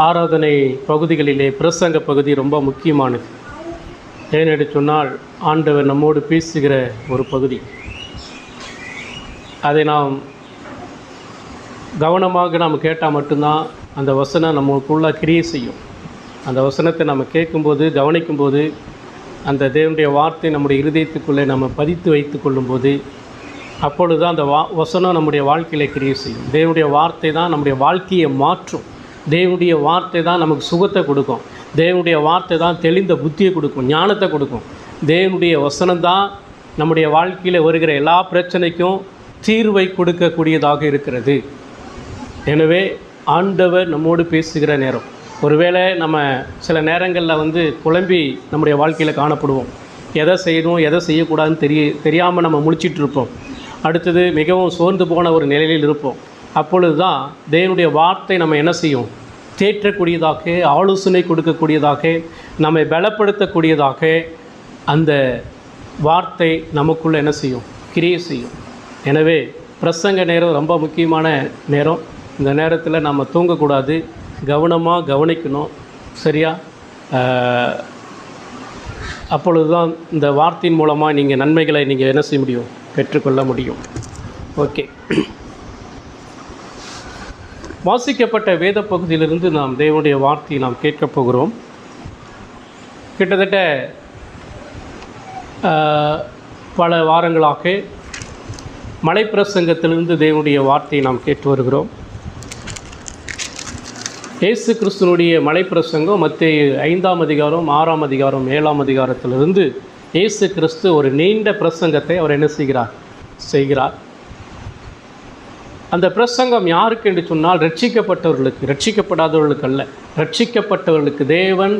ஆராதனை பகுதிகளிலே பிரசங்க பகுதி ரொம்ப முக்கியமானது. ஏனென்று சொன்னால் ஆண்டவர் நம்மோடு பேசுகிற ஒரு பகுதி. அதை நாம் கவனமாக நாம் கேட்டால் மட்டும்தான் அந்த வசனம் நமக்குள்ள கிரியை செய்யும். அந்த வசனத்தை நம்ம கேட்கும்போது, கவனிக்கும்போது, அந்த தேவனுடைய வார்த்தை நம்முடைய இருதயத்துக்குள்ளே நம்ம பதித்து வைத்து கொள்ளும்போது, அப்பொழுது தான் அந்த வசனம் நம்முடைய வாழ்க்கையில் கிரியை செய்யும். தேவனுடைய வார்த்தை தான் நம்முடைய வாழ்க்கையை மாற்றும். தேவனுடைய வார்த்தை தான் நமக்கு சுகத்தை கொடுக்கும். தேவனுடைய வார்த்தை தான் தெளிந்த புத்தியை கொடுக்கும், ஞானத்தை கொடுக்கும். தேவனுடைய வசனம் தான் நம்முடைய வாழ்க்கையில் வருகிற எல்லா பிரச்சனைக்கும் தீர்வை கொடுக்கக்கூடியதாக இருக்கிறது. எனவே ஆண்டவர் நம்மோடு பேசுகிற நேரம், ஒருவேளை நம்ம சில நேரங்களில் குழம்பி நம்முடைய வாழ்க்கையில் காணப்படுவோம். எதை செய்யணும் எதை செய்யக்கூடாதுன்னு தெரியாமல் நம்ம முழிச்சிட்ருப்போம். அடுத்தது மிகவும் சோர்ந்து போன ஒரு நிலையில் இருப்போம். அப்பொழுது தான் தேவனுடைய வார்த்தை நம்ம என்ன செய்யும்? தேற்றக்கூடியதாக, ஆலோசனை கொடுக்கக்கூடியதாக, நம்மை பலப்படுத்தக்கூடியதாக அந்த வார்த்தை நமக்குள்ளே என்ன செய்யும்? கிரியை செய்யும். எனவே பிரசங்க நேரம் ரொம்ப முக்கியமான நேரம். இந்த நேரத்தில் நம்ம தூங்கக்கூடாது, கவனமாக கவனிக்கணும். சரியா? அப்பொழுது தான் இந்த வார்த்தையின் மூலமாக நீங்கள் நன்மைகளை நீங்கள் என்ன செய்ய முடியும்? பெற்றுக்கொள்ள முடியும். ஓகே, வாசிக்கப்பட்ட வேத பகுதியிலிருந்து நாம் தேவனுடைய வார்த்தையை நாம் கேட்கப் போகிறோம். கிட்டத்தட்ட பல வாரங்களாக மலைப்பிரசங்கத்திலிருந்து தேவனுடைய வார்த்தையை நாம் கேட்டு வருகிறோம். இயேசு கிறிஸ்துனுடைய மலைப்பிரசங்கம் மத்தேயு 5ஆம் அதிகாரம், 6ஆம் அதிகாரம், 7ஆம் அதிகாரத்திலிருந்து இயேசு கிறிஸ்து ஒரு நீண்ட பிரசங்கத்தை அவர் என்ன செய்கிறார். அந்த பிரசங்கம் யாருக்கு என்று சொன்னால் ரட்சிக்கப்பட்டவர்களுக்கு, ரட்சிக்கப்படாதவர்களுக்கு அல்ல. ரட்சிக்கப்பட்டவர்களுக்கு, தேவன்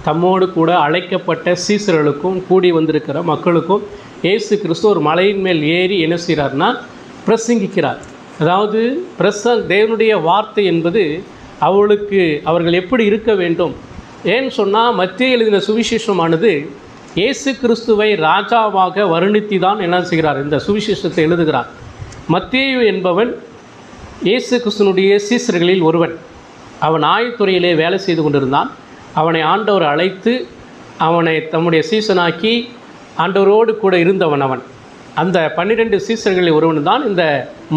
தம்மோடு கூட அழைக்கப்பட்ட சீசர்களுக்கும் கூடி வந்திருக்கிற மக்களுக்கும் இயேசு கிறிஸ்து ஒரு மலையின் மேல் ஏறி என்ன செய்கிறார்னா பிரசங்கிக்கிறார். அதாவது தேவனுடைய வார்த்தை என்பது அவர்கள் எப்படி இருக்க வேண்டும். ஏன்னு சொன்னால் மத்தேயு எழுதின சுவிசேஷமானது இயேசு கிறிஸ்துவை ராஜாவாக வருணித்து தான் என்ன செய்கிறார்? இந்த சுவிசேஷத்தை எழுதுகிறார். மத்தேயு என்பவன் இயேசு கிறிஸ்துனுடைய சீசர்களில் ஒருவன். அவன் ஆயத்துறையிலே வேலை செய்து கொண்டிருந்தான். அவனை ஆண்டவர் அழைத்து அவனை தம்முடைய சீசனாக்கி ஆண்டவரோடு கூட இருந்தவன் அவன். அந்த 12 சீசர்களில் ஒருவன் தான் இந்த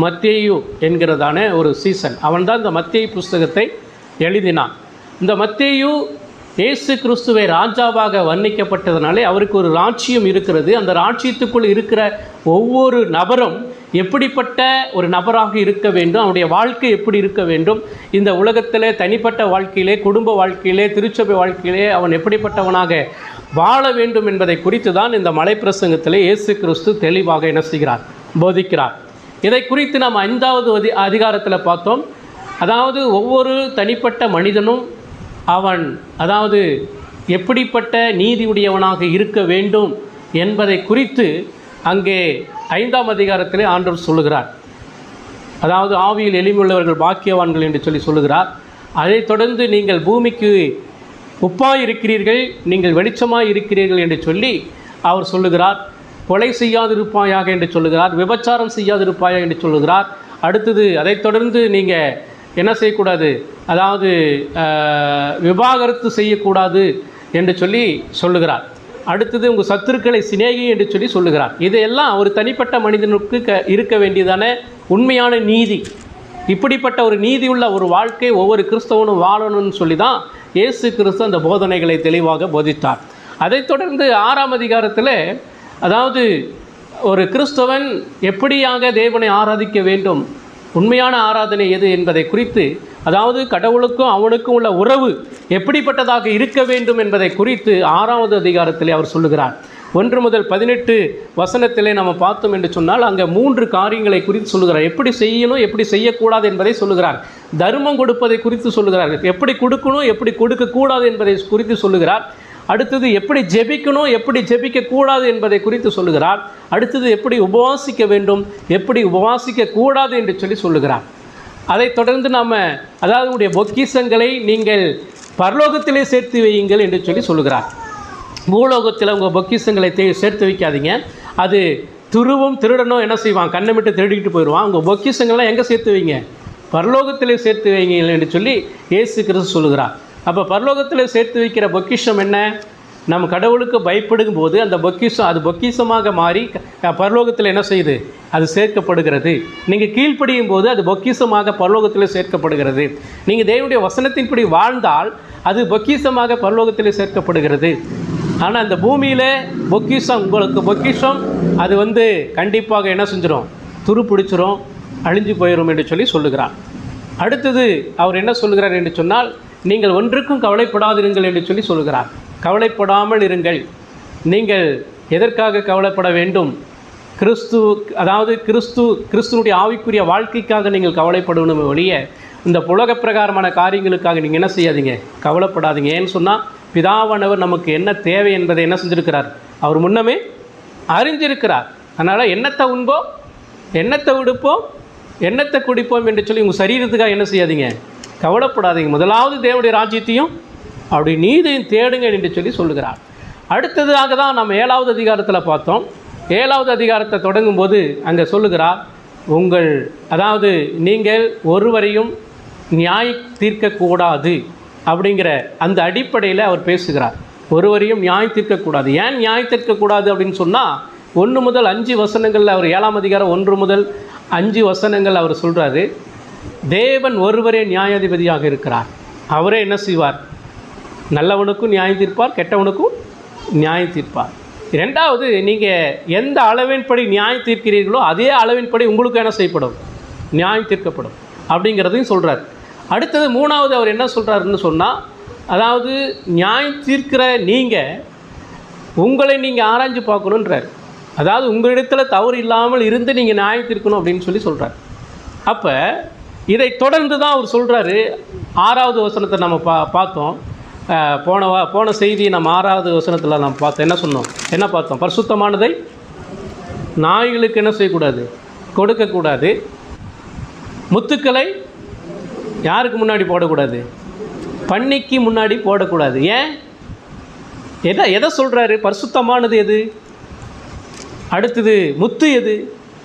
மத்தேயு என்கிறதான ஒரு சீசன். அவன் தான் இந்த மத்தேயு புஸ்தகத்தை எழுதினான். இந்த மத்தேயு இயேசு கிறிஸ்துவை ராஜாவாக வர்ணிக்கப்பட்டதனாலே அவருக்கு ஒரு ராஜ்யம் இருக்கிறது. அந்த ராஜ்யத்துக்குள் இருக்கிற ஒவ்வொரு நபரும் எப்படிப்பட்ட ஒரு நபராக இருக்க வேண்டும், அவனுடைய வாழ்க்கை எப்படி இருக்க வேண்டும், இந்த உலகத்திலே தனிப்பட்ட வாழ்க்கையிலே, குடும்ப வாழ்க்கையிலே, திருச்சபை வாழ்க்கையிலே அவன் எப்படிப்பட்டவனாக வாழ வேண்டும் என்பதை குறித்து தான் இந்த மலைப்பிரசங்கத்திலே இயேசு கிறிஸ்து தெளிவாக என்ன செய்கிறார்? போதிக்கிறார். இதை குறித்து நாம் 5வது அதிகாரத்தில் பார்த்தோம். அதாவது ஒவ்வொரு தனிப்பட்ட மனிதனும் அவன் எப்படிப்பட்ட நீதியுடையவனாக இருக்க வேண்டும் என்பதை குறித்து அங்கே 5ஆம் அதிகாரத்திலே ஆண்டவர் சொல்லுகிறார். அதாவது ஆவியில் எளிமையுள்ளவர்கள் பாக்கியவான்கள் என்று சொல்லுகிறார். அதைத் தொடர்ந்து நீங்கள் பூமிக்கு உப்பாய் இருக்கிறீர்கள், நீங்கள் வெளிச்சமாய் இருக்கிறீர்கள் என்று சொல்லி அவர் சொல்லுகிறார். கொலை செய்யாதிருப்பாயாக என்று சொல்லுகிறார். விபச்சாரம் செய்யாதிருப்பாயாக என்று சொல்லுகிறார். அடுத்தது அதைத் தொடர்ந்து நீங்கள் என்ன செய்யக்கூடாது? அதாவது விவாகரத்து செய்யக்கூடாது என்று சொல்லுகிறார். அடுத்தது உங்கள் சத்துருக்களை சிநேகி என்று சொல்லுகிறார். இதையெல்லாம் ஒரு தனிப்பட்ட மனிதனுக்கு இருக்க வேண்டியதான உண்மையான நீதி. இப்படிப்பட்ட ஒரு நீதி உள்ள ஒரு வாழ்க்கை ஒவ்வொரு கிறிஸ்தவனும் வாழணும்னு சொல்லி தான் இயேசு கிறிஸ்து அந்த போதனைகளை தெளிவாக போதித்தார். அதைத் தொடர்ந்து 6ஆம் அதிகாரத்தில் அதாவது ஒரு கிறிஸ்தவன் எப்படியாக தேவனை ஆராதிக்க வேண்டும், உண்மையான ஆராதனை எது என்பதை குறித்து, அதாவது கடவுளுக்கும் அவனுக்கும் உள்ள உறவு எப்படிப்பட்டதாக இருக்க வேண்டும் என்பதை குறித்து 6வது அதிகாரத்திலே அவர் சொல்லுகிறார். 1 முதல் 18 வசனத்திலே நம்ம பார்த்தோம் என்று சொன்னால் அங்கே 3 காரியங்களை குறித்து சொல்லுகிறார். எப்படி செய்யணும், எப்படி செய்யக்கூடாது என்பதை சொல்லுகிறார். தர்மம் கொடுப்பதை குறித்து சொல்லுகிறார். எப்படி கொடுக்கணும், எப்படி கொடுக்கக்கூடாது என்பதை குறித்து சொல்லுகிறார். அடுத்தது எப்படி ஜெபிக்கணும், எப்படி ஜெபிக்கக்கூடாது என்பதை குறித்து சொல்லுகிறார். அடுத்தது எப்படி உபவாசிக்க வேண்டும், எப்படி உபவாசிக்க கூடாது என்று சொல்லுகிறார். அதைத் தொடர்ந்து அதாவது உடைய பொக்கிஷங்களை நீங்கள் பரலோகத்திலே சேர்த்து வையுங்கள் என்று சொல்லுகிறார். பூலோகத்தில் உங்கள் பொக்கிஷங்களை சேர்த்து வைக்காதீங்க, அது திருடனும் என்ன செய்வான்? கண்ணமிட்டு திருடிக்கிட்டு போயிடுவான். உங்கள் பொக்கிஷங்கள்லாம் எங்கே சேர்த்து வைங்க? பரலோகத்திலே சேர்த்து வைங்கள் என்று சொல்லி இயேசு கிறிஸ்து சொல்லுகிறார். அப்போ பரலோகத்தில் சேர்த்து வைக்கிற பொக்கிஷம் என்ன? நம்ம கடவுளுக்கு பயப்படும் போது அந்த பொக்கிஷம் அது பொக்கிஷமாக மாறி பரலோகத்தில் என்ன செய்யுது? அது சேர்க்கப்படுகிறது. நீங்கள் கீழ்ப்படியும் போது அது பொக்கிஷமாக பரலோகத்தில் சேர்க்கப்படுகிறது. நீங்கள் தேவனுடைய வசனத்தின்படி வாழ்ந்தால் அது பொக்கிஷமாக பரலோகத்தில் சேர்க்கப்படுகிறது. ஆனால் அந்த பூமியில் பொக்கிஷம், உங்களுக்கு பொக்கிஷம் அது கண்டிப்பாக என்ன செஞ்சிடும்? துரு பிடிச்சிரும், அழிஞ்சு போயிடும் என்று சொல்லி சொல்லுகிறார். அடுத்தது அவர் என்ன சொல்லுகிறார் என்று சொன்னால், நீங்கள் ஒன்றுக்கும் கவலைப்படாதிருங்கள் என்று சொல்லி சொல்லுகிறார். கவலைப்படாமல் இருங்கள். நீங்கள் எதற்காக கவலைப்பட வேண்டும்? கிறிஸ்துவனுடைய ஆவிக்குரிய வாழ்க்கைக்காக நீங்கள் கவலைப்படணும் ஒழிய இந்த உலக பிரகாரமான காரியங்களுக்காக நீங்கள் என்ன செய்யாதீங்க? கவலைப்படாதீங்க. ஏன்னு சொன்னால் பிதாவானவர் நமக்கு என்ன தேவை என்பதை என்ன செஞ்சிருக்கிறார்? அவர் முன்னமே அறிஞ்சிருக்கிறார். அதனால் என்னத்தை உண்போம், என்னத்தை உடுப்போம், என்னத்தை குடிப்போம் என்று சொல்லி உங்கள் சரீரத்துக்காக என்ன செய்யாதீங்க? கவலைப்படாதீங்க. முதலாவது தேவனுடைய ராஜ்யத்தையும் அப்படி நீதியும் தேடுங்க என்று சொல்லி சொல்லுகிறார். அடுத்ததாக தான் நம்ம 7வது அதிகாரத்தில் பார்த்தோம். 7வது அதிகாரத்தை தொடங்கும்போது அங்கே சொல்லுகிறார், நீங்கள் ஒருவரையும் நியாய தீர்க்கக்கூடாது அப்படிங்கிற அந்த அடிப்படையில் அவர் பேசுகிறார். ஒருவரையும் நியாயம் தீர்க்கக்கூடாது. ஏன் நியாயம் தீர்க்கக்கூடாது அப்படின்னு சொன்னால் 1 முதல் 5 வசனங்களில் அவர் 7ஆம் அதிகாரம் 1 முதல் 5 வசனங்கள் அவர் சொல்கிறாரு, தேவன் ஒருவரே நியாயாதிபதியாக இருக்கிறார். அவரே என்ன செய்வார்? நல்லவனுக்கும் நியாயம் தீர்ப்பார், கெட்டவனுக்கும் நியாயம் தீர்ப்பார். 2வது, நீங்கள் எந்த அளவின்படி நியாயம் தீர்க்கிறீர்களோ அதே அளவின்படி உங்களுக்கு என்ன செய்யப்படும்? நியாயம் தீர்க்கப்படும் அப்படிங்கிறதையும் சொல்கிறார். அடுத்தது 3வது அவர் என்ன சொல்கிறாருன்னு சொன்னால், நியாயம் தீர்க்கிற உங்களை நீங்கள் ஆராய்ஞ்சு பார்க்கணுன்றார். உங்களிடத்தில் தவறு இல்லாமல் இருந்து நீங்கள் நியாயம் தீர்க்கணும் அப்படின்னு சொல்லி சொல்கிறார். அப்போ இதை தொடர்ந்து தான் அவர் சொல்கிறாரு. 6வது வசனத்தை நம்ம பார்த்தோம். போன செய்தி நம்ம 6வது வசனத்தில் நம்ம பார்த்தோம். என்ன பார்த்தோம்? பரிசுத்தமானதை நாய்களுக்கு என்ன செய்யக்கூடாது? கொடுக்கக்கூடாது. முத்துக்களை யாருக்கு முன்னாடி போடக்கூடாது? பன்னிக்கு முன்னாடி போடக்கூடாது. ஏன்? எதை சொல்கிறாரு? பரிசுத்தமானது எது? அடுத்தது முத்து எது?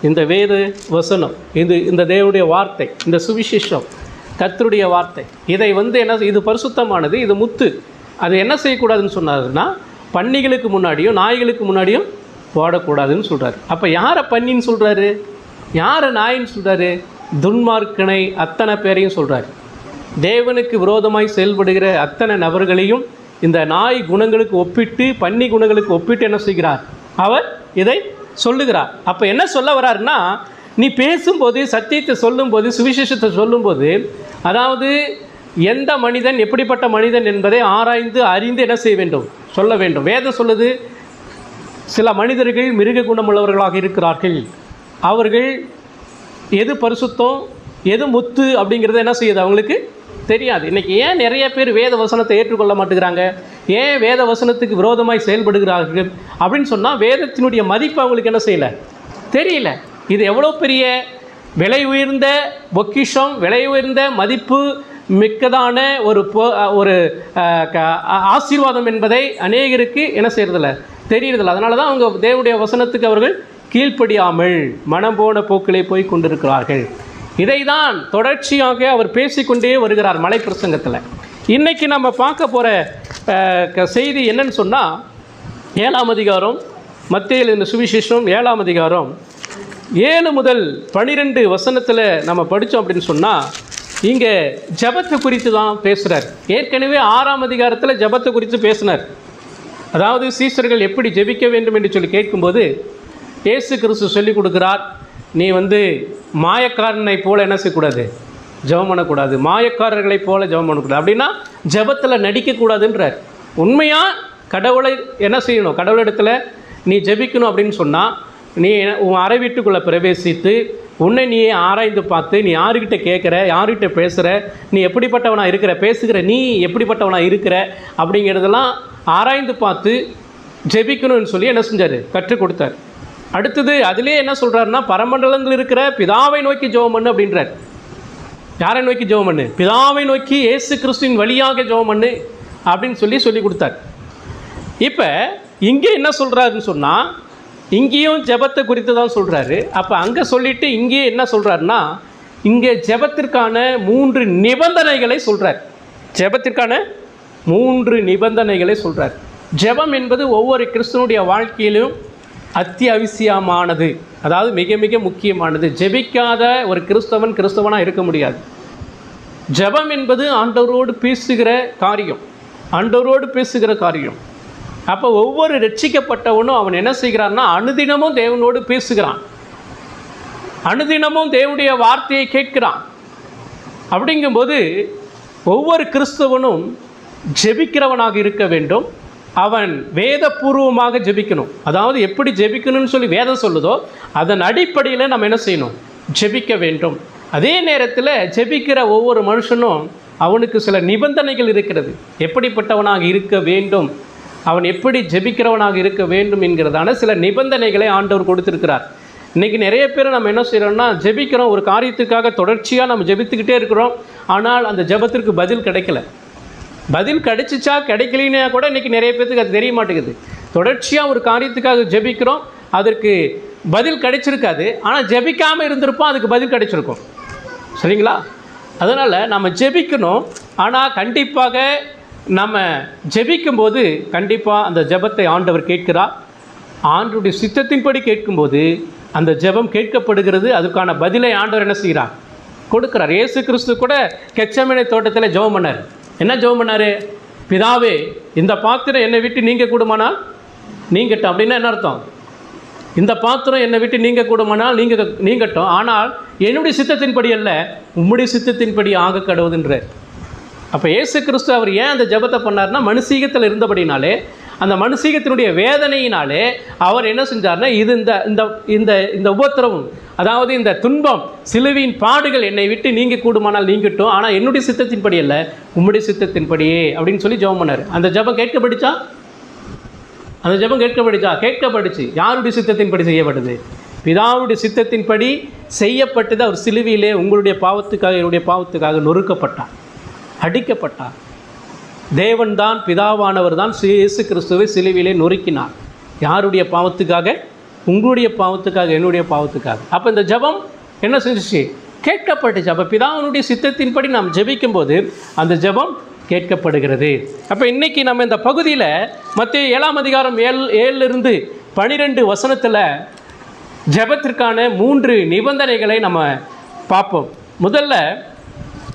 இந்த வேத வசனம், இந்த தேவனுடைய வார்த்தை, இந்த சுவிசேஷம், கர்த்தருடைய வார்த்தை. இதை இது பரிசுத்தமானது, இது முத்து. அது என்ன செய்யக்கூடாதுன்னு சொன்னாருன்னா, பன்னிகளுக்கு முன்னாடியும் நாய்களுக்கு முன்னாடியும் போடக்கூடாதுன்னு சொல்கிறார். அப்போ யாரை பன்னின்னு சொல்கிறாரு? யாரை நாயின்னு சொல்கிறாரு? துன்மார்க்கனை அத்தனை பேரையும் சொல்கிறார். தேவனுக்கு விரோதமாய் செயல்படுகிற அத்தனை நபர்களையும் இந்த நாய் குணங்களுக்கு ஒப்பிட்டு, பன்னி குணங்களுக்கு ஒப்பிட்டு என்ன செய்கிறார்? அவர் இதை சொல்லுகிறார். அப்போ என்ன சொல்ல வர்றாருன்னா, நீ பேசும்போது, சத்தியத்தை சொல்லும்போது, சுவிசேஷத்தை சொல்லும்போது, எந்த மனிதன் எப்படிப்பட்ட மனிதன் என்பதை ஆராய்ந்து அறிந்து என்ன செய்ய வேண்டும்? சொல்ல வேண்டும். வேதம் சொல்லுது, சில மனிதர்கள் மிருக குணமுள்ளவர்களாக இருக்கிறார்கள். அவர்கள் எது பரிசுத்தம், எது முத்து அப்படிங்கிறத என்ன செய்யுது? அவங்களுக்கு தெரியாது. இன்றைக்கி ஏன் நிறைய பேர் வேத வசனத்தை ஏற்றுக்கொள்ள மாட்டேங்கிறாங்க? ஏன் வேத வசனத்துக்கு விரோதமாய் செயல்படுகிறார்கள் அப்படின்னு சொன்னால், வேதத்தினுடைய மதிப்பு அவங்களுக்கு என்ன செய்யலை? தெரியல. இது எவ்வளோ பெரிய விலை உயர்ந்த பொக்கிஷம், விலை உயர்ந்த மதிப்பு மிக்கதான ஒரு ஆசீர்வாதம் என்பதை அநேகருக்கு என்ன செய்கிறதில்ல? தெரியறதில்ல. அதனால தான் அவங்க தேவனுடைய வசனத்துக்கு அவர்கள் கீழ்ப்படியாமல் மனம் போன போக்கிலே போய் கொண்டிருக்கிறார்கள். இதை தான் தொடர்ச்சியாக அவர் பேசிக்கொண்டே வருகிறார் மலை பிரசங்கத்தில். இன்றைக்கி நம்ம பார்க்க போகிற செய்தி என்னன்னு சொன்னால், 7ஆம் அதிகாரம், மத்தேயு இந்த சுவிசேஷம் 7ஆம் அதிகாரம் 7 முதல் 12 வசனத்தில் நம்ம படித்தோம் அப்படின்னு சொன்னால், இங்கே ஜபத்தை குறித்து தான் பேசுகிறார். ஏற்கனவே 6ஆம் அதிகாரத்தில் ஜபத்தை குறித்து பேசினார். சீசர்கள் எப்படி ஜெபிக்க வேண்டும் என்று சொல்லி கேட்கும்போது இயேசு கிறிஸ்து சொல்லிக் கொடுக்குறார், நீ மாயக்காரனை போல் என்ன செய்யக்கூடாது? ஜெபம் பண்ணக்கூடாது. மாயக்காரர்களைப் போல ஜெபம் பண்ணக்கூடாது. அப்படின்னா ஜெபத்தில் நடிக்கக்கூடாதுன்றார். உண்மையாக கடவுளை என்ன செய்யணும்? கடவுளிடத்தில் நீ ஜெபிக்கணும் அப்படின்னு சொன்னால், நீ உன் அறை வீட்டுக்குள்ளே பிரவேசித்து உன்னை நீயே ஆராய்ந்து பார்த்து, நீ யாருக்கிட்ட கேட்குற, யார்கிட்ட பேசுகிற, நீ எப்படிப்பட்டவனாக இருக்கிற, பேசுகிற நீ எப்படிப்பட்டவனாக இருக்கிற அப்படிங்கிறதெல்லாம் ஆராய்ந்து பார்த்து ஜெபிக்கணும்னு சொல்லி என்ன செஞ்சார்? கற்றுக் கொடுத்தார். அடுத்தது அதிலே என்ன சொல்கிறாருன்னா, பரமண்டலங்கள் இருக்கிற பிதாவை நோக்கி ஜெபம் பண்ணு அப்படின்றார். யாரை நோக்கி ஜெபம் பண்ணு? பிதாவை நோக்கி இயேசு கிறிஸ்துவின் வழியாக ஜெபம் பண்ணு அப்படின்னு சொல்லி கொடுத்தார். இப்போ இங்கே என்ன சொல்கிறாருன்னு சொன்னால், இங்கேயும் ஜெபத்தை குறித்து தான் சொல்கிறாரு. அப்போ அங்கே சொல்லிவிட்டு இங்கேயே என்ன சொல்கிறாருன்னா, இங்கே ஜெபத்திற்கான 3 நிபந்தனைகளை சொல்கிறார். ஜெபத்திற்கான 3 நிபந்தனைகளை சொல்கிறார். ஜெபம் என்பது ஒவ்வொரு கிறிஸ்தவனுடைய வாழ்க்கையிலும் அத்தியாவசியமானது, அதாவது மிக மிக முக்கியமானது. ஜெபிக்காத ஒரு கிறிஸ்தவனாக இருக்க முடியாது. ஜெபம் என்பது ஆண்டவரோடு பேசுகிற காரியம், ஆண்டவரோடு பேசுகிற காரியம். அப்போ ஒவ்வொரு ரட்சிக்கப்பட்டவனும் அவன் என்ன செய்கிறான்னா, அனுதினமும் தேவனோடு பேசுகிறான், அனுதினமும் தேவனுடைய வார்த்தையை கேட்கிறான். அப்படிங்கும்போது ஒவ்வொரு கிறிஸ்தவனும் ஜெபிக்கிறவனாக இருக்க வேண்டும். அவன் வேதபூர்வமாக ஜெபிக்கணும். அதாவது எப்படி ஜெபிக்கணும்னு சொல்லி வேதம் சொல்லுதோ அதன் அடிப்படையில் நம்ம என்ன செய்யணும், ஜெபிக்க வேண்டும். அதே நேரத்தில் ஜெபிக்கிற ஒவ்வொரு மனுஷனும் அவனுக்கு சில நிபந்தனைகள் இருக்கிறது. எப்படிப்பட்டவனாக இருக்க வேண்டும், அவன் எப்படி ஜெபிக்கிறவனாக இருக்க வேண்டும் என்கிறதான சில நிபந்தனைகளை ஆண்டவர் கொடுத்திருக்கிறார். இன்றைக்கி நிறைய பேர் நம்ம என்ன செய்கிறோம்னா, ஜெபிக்கிறோம், ஒரு காரியத்துக்காக தொடர்ச்சியாக நம்ம ஜெபித்துக்கிட்டே இருக்கிறோம். ஆனால் அந்த ஜெபத்திற்கு பதில் கிடைக்கல. பதில் கிடைச்சிச்சா கிடைக்கலினா கூட இன்றைக்கி நிறைய பேருக்கு அது தெரிய மாட்டேங்குது. தொடர்ச்சியாக ஒரு காரியத்துக்காக ஜெபிக்கிறோம், அதற்கு பதில் கிடைச்சிருக்காது. ஆனால் ஜெபிக்காமல் இருந்திருப்போம், அதுக்கு பதில் கிடைச்சிருக்கும். சரிங்களா? அதனால் நம்ம ஜெபிக்கணும். ஆனால் கண்டிப்பாக நம்ம ஜெபிக்கும்போது கண்டிப்பாக அந்த ஜெபத்தை ஆண்டவர் கேட்கிறார். ஆண்டவருடைய சித்தத்தின்படி கேட்கும்போது அந்த ஜெபம் கேட்கப்படுகிறது. அதுக்கான பதிலை ஆண்டவர் என்ன செய்கிறார், கொடுக்கிறார். இயேசு கிறிஸ்து கூட கெத்செமனே தோட்டத்தில் ஜெபம் பண்ணார். என்ன ஜெபம் பண்ணார்? பிதாவே, இந்த பாத்திரம் என்னை விட்டு நீங்க கூடுமானால் நீங்கட்டும். அப்படின்னா என்ன அர்த்தம்? இந்த பாத்திரம் என்னை விட்டு நீங்க கூடுமானால் நீங்கட்டும், ஆனால் என்னுடைய சித்தத்தின்படி அல்ல, உம்முடைய சித்தத்தின்படி ஆக கடவுதுன்றார். அப்போ இயேசு கிறிஸ்து அவர் ஏன் அந்த ஜெபத்தை பண்ணார்னா, மனுஷீகத்தில் இருந்தபடினாலே, அந்த மனுஷீகத்தினுடைய வேதனையினாலே அவர் என்ன செஞ்சார்னா, இது இந்த இந்த இந்த உபத்திரவம், அதாவது இந்த துன்பம், சிலுவையின் பாடுகள் என்னை விட்டு நீங்க கூடுமானால் நீங்கட்டும், ஆனால் என்னுடைய சித்தத்தின்படி அல்ல, உம்முடைய சித்தத்தின்படியே அப்படின்னு சொல்லி ஜெபம் பண்ணார். அந்த ஜெபம் கேட்கப்படிச்சா? அந்த ஜெபம் கேட்கப்பட்டுச்சு. யாருடைய சித்தத்தின்படி செய்யப்பட்டது? பிதாவுடைய சித்தத்தின்படி செய்யப்பட்டது. அவர் சிலுவையிலே உங்களுடைய பாவத்துக்காக என்னுடைய பாவத்துக்காக நொறுக்கப்பட்டார், அடிக்கப்பட்டார். தேவன் தான், பிதாவானவர் தான் இயேசு கிறிஸ்துவை சிலுவையிலே நொறுக்கினார். யாருடைய பாவத்துக்காக? உங்களுடைய பாவத்துக்காக, என்னுடைய பாவத்துக்காக. அப்போ இந்த ஜெபம் என்ன செஞ்சிச்சு? கேட்கப்பட்டுச்சு. அப்போ பிதாவினுடைய சித்தத்தின்படி நாம் ஜெபிக்கும்போது அந்த ஜெபம் கேட்கப்படுகிறது. அப்போ இன்றைக்கி நம்ம இந்த பகுதியில் மத்தேயு 7ஆம் அதிகாரம் 7 12 வசனத்தில் ஜெபத்திற்கான 3 நிபந்தனைகளை நம்ம பார்ப்போம்.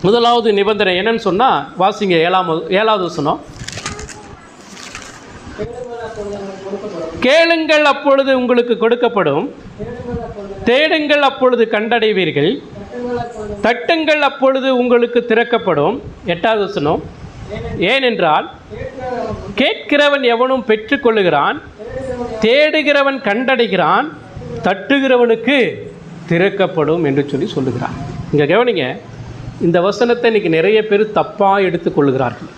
முதலாவது நிபந்தனை என்னன்னு சொன்னால், வாசிங்க 7வது வசனம். கேளுங்கள் அப்பொழுது உங்களுக்கு கொடுக்கப்படும், தேடுங்கள் அப்பொழுது கண்டடைவீர்கள், தட்டுங்கள் அப்பொழுது உங்களுக்கு திறக்கப்படும். 8வது வசனம். ஏனென்றால் கேட்கிறவன் எவனும் பெற்றுக்கொள்ளுகிறான், தேடுகிறவன் கண்டடைகிறான், தட்டுகிறவனுக்கு திறக்கப்படும் என்று சொல்லுகிறான். இங்கே கவனிங்க, இந்த வசனத்தை இன்றைக்கி நிறைய பேர் தப்பாக எடுத்துக்கொள்ளுகிறார்கள்.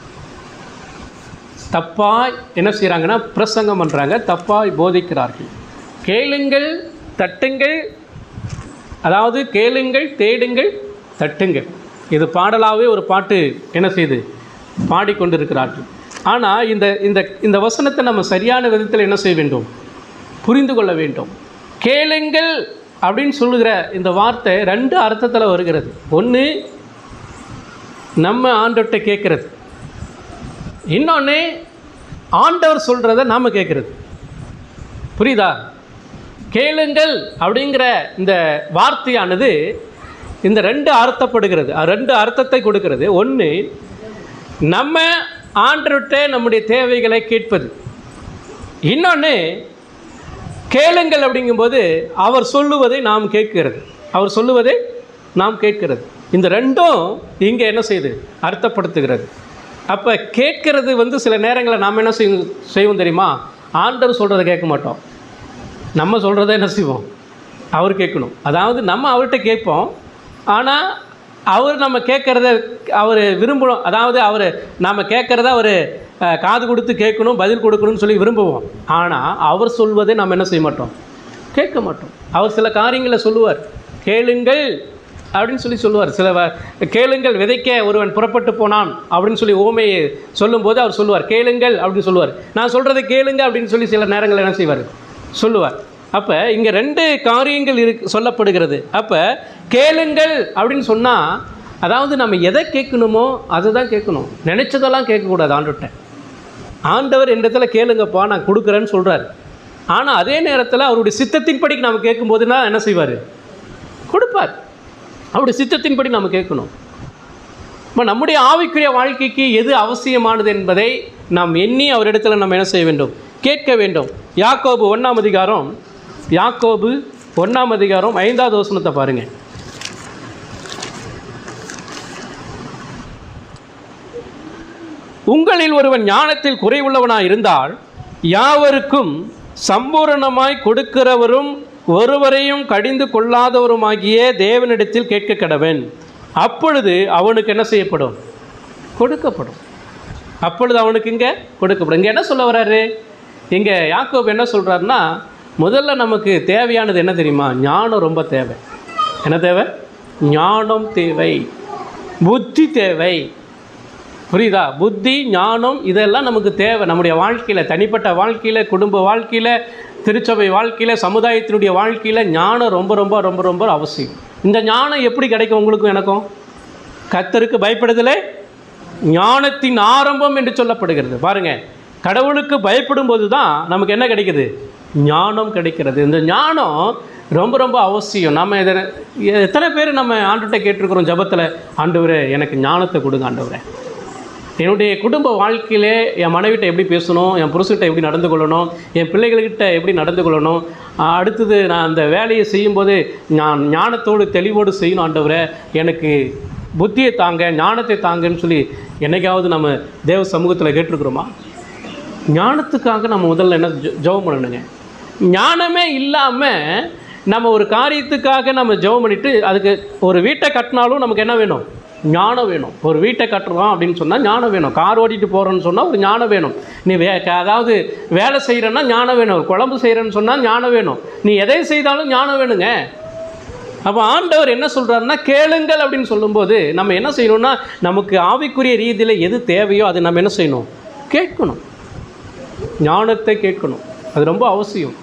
தப்பாக என்ன செய்கிறாங்கன்னா, பிரசங்கம் பண்ணுறாங்க, தப்பாக போதிக்கிறார்கள். கேளுங்கள், தட்டுங்கள், அதாவது கேளுங்கள், தேடுங்கள், தட்டுங்கள். இது பாடலாகவே ஒரு பாட்டு என்ன செய்து பாடிக்கொண்டிருக்கிறார்கள். ஆனால் இந்த வசனத்தை நம்ம சரியான விதத்தில் என்ன செய்ய வேண்டும், புரிந்து கொள்ள வேண்டும். கேளுங்கள் அப்படின்னு சொல்லுகிற இந்த வார்த்தை 2 அர்த்தத்தில் வருகிறது. ஒன்று, நம்ம ஆண்டவர்கிட்ட கேட்குறது. இன்னொன்று, ஆண்டவர் சொல்கிறத நாம் கேட்குறது. புரியுதா? கேளுங்கள் அப்படிங்கிற இந்த வார்த்தையானது இந்த 2 அர்த்தப்படுகிறது, 2 அர்த்தத்தை கொடுக்கிறது. ஒன்று, நம்ம ஆண்டவர்கிட்ட நம்முடைய தேவைகளை கேட்பது. இன்னொன்று, கேளுங்கள் அப்படிங்கும்போது அவர் சொல்லுவதை நாம் கேட்கிறது, அவர் சொல்லுவதை நாம் கேட்கிறது. இந்த 2ம் இங்கே என்ன செய்யுது, அர்த்தப்படுத்துகிறது. அப்போ கேட்கறது சில நேரங்களில் நாம் என்ன செய்வோம் தெரியுமா, ஆண்டவர் சொல்கிறத கேட்க மாட்டோம், நம்ம சொல்கிறத என்ன செய்வோம், அவர் கேட்கணும். அதாவது நம்ம அவர்கிட்ட கேட்போம், ஆனால் அவர் நம்ம கேட்குறத அவர் விரும்பணும். அதாவது நம்ம கேட்குறத அவர் காது கொடுத்து கேட்கணும், பதில் கொடுக்கணும்னு சொல்லி விரும்புவோம். ஆனால் அவர் சொல்வதை நம்ம என்ன செய்ய மாட்டோம், கேட்க மாட்டோம். அவர் சில காரியங்களை சொல்லுவார், கேளுங்கள் அப்படின்னு சொல்லுவார். கேளுங்கள், விதைக்க ஒருவன் புறப்பட்டு போனான் அப்படின்னு சொல்லி ஓமையை சொல்லும்போது அவர் சொல்லுவார், கேளுங்கள் அப்படின்னு சொல்லுவார். நான் சொல்கிறத கேளுங்க அப்படின்னு சொல்லி சில நேரங்கள் என்ன செய்வார், சொல்லுவார். அப்போ இங்கே 2 காரியங்கள் சொல்லப்படுகிறது. அப்போ கேளுங்கள் அப்படின்னு சொன்னால், அதாவது நம்ம எதை கேட்கணுமோ அதை தான் கேட்கணும், நினச்சதெல்லாம் கேட்கக்கூடாது. ஆண்டவர் எந்த இடத்துல கேளுங்கப்பா நான் கொடுக்குறேன்னு சொல்கிறார். ஆனால் அதே நேரத்தில் அவருடைய சித்தத்தின்படி நம்ம கேட்கும்போதுனா என்ன செய்வார்? கொடுப்பார். அவருடைய சித்தத்தின்படி நம்ம கேட்கணும். இப்போ நம்முடைய ஆவிக்குரிய வாழ்க்கைக்கு எது அவசியமானது என்பதை நாம் எண்ணி அவரிடத்தில் நம்ம என்ன செய்ய வேண்டும்? கேட்க வேண்டும். யாக்கோபு 1ஆம் அதிகாரம் 5வது வசனத்தை பாருங்கள். உங்களில் ஒருவன் ஞானத்தில் குறைவுள்ளவனாய் இருந்தால் யாவருக்கும் சம்பூரணமாய் கொடுக்கிறவரும் ஒருவரையும் கடிந்து கொள்ளாதவருமாகிய தேவனிடத்தில் கேட்க கடவன். அப்பொழுது அவனுக்கு என்ன செய்யப்படும்? கொடுக்கப்படும். அப்பொழுது அவனுக்கு இங்கே கொடுக்கப்படும். இங்கே என்ன சொல்ல வர்றாரு? இங்கே யாக்கோபு என்ன சொல்கிறாருன்னா, முதல்ல நமக்கு தேவையானது என்ன தெரியுமா? ஞானம் ரொம்ப தேவை. என்ன தேவை? ஞானம் தேவை, புத்தி தேவை. புரியுதா? புத்தி, ஞானம் இதெல்லாம் நமக்கு தேவை. நம்முடைய வாழ்க்கையில், தனிப்பட்ட வாழ்க்கையில், குடும்ப வாழ்க்கையில், திருச்சபை வாழ்க்கையில், சமுதாயத்தினுடைய வாழ்க்கையில் ஞானம் ரொம்ப ரொம்ப ரொம்ப ரொம்ப அவசியம். இந்த ஞானம் எப்படி கிடைக்கும் உங்களுக்கும் எனக்கும்? கர்த்தருக்கு பயப்படுதலே ஞானத்தின் ஆரம்பம் என்று சொல்லப்படுகிறது. பாருங்கள், கடவுளுக்கு பயப்படும் போது தான் நமக்கு என்ன கிடைக்குது? ஞானம் கிடைக்கிறது. இந்த ஞானம் ரொம்ப ரொம்ப அவசியம். நம்ம இதை எத்தனை பேர் நம்ம ஆண்டவர்கிட்ட கேட்டிருக்கிறோம் ஜெபத்தில், ஆண்டவரே எனக்கு ஞானத்தை கொடுங்க ஆண்டவரே. என்னுடைய குடும்ப வாழ்க்கையிலே என் மனைவிட்ட எப்படி பேசணும், என் புருஷன்கிட்ட எப்படி நடந்து கொள்ளணும், என் பிள்ளைகள்கிட்ட எப்படி நடந்து கொள்ளணும், அடுத்தது நான் அந்த வேலையை செய்யும்போது நான் ஞானத்தோடு தெளிவோடு செய்யணும் ஆண்டவரே, எனக்கு புத்தியை தாங்க, ஞானத்தை தாங்கன்னு சொல்லி என்னைக்காவது நம்ம தேவ சமூகத்தில் கேட்டிருக்கிறோமா? ஞானத்துக்காக நம்ம முதல்ல என்ன ஜெபம் பண்ணணுங்க. ஞானமே இல்லாமல் நம்ம ஒரு காரியத்துக்காக நம்ம ஜெபம் பண்ணிவிட்டு, அதுக்கு ஒரு வீட்டை கட்டினாலும் நமக்கு என்ன வேணும்? ஞானம் வேணும். ஒரு வீட்டை கட்டுறோம் அப்படின்னு சொன்னால் ஞானம் வேணும். கார் ஓட்டிகிட்டு போகிறோன்னு சொன்னால் ஒரு ஞானம் வேணும். நீ அதாவது வேலை செய்கிறேன்னா ஞானம் வேணும். ஒரு குழம்பு செய்கிறேன்னு சொன்னால் ஞானம் வேணும். நீ எதை செய்தாலும் ஞானம் வேணுங்க. அப்போ ஆண்டவர் என்ன சொல்கிறாருன்னா, கேளுங்கள் அப்படின்னு சொல்லும்போது நம்ம என்ன செய்யணும்னா, நமக்கு ஆவிக்குரிய ரீதியில் எது தேவையோ அது நம்ம என்ன செய்யணும்? கேட்கணும். ஞானத்தை கேட்கணும். அது ரொம்ப அவசியம்.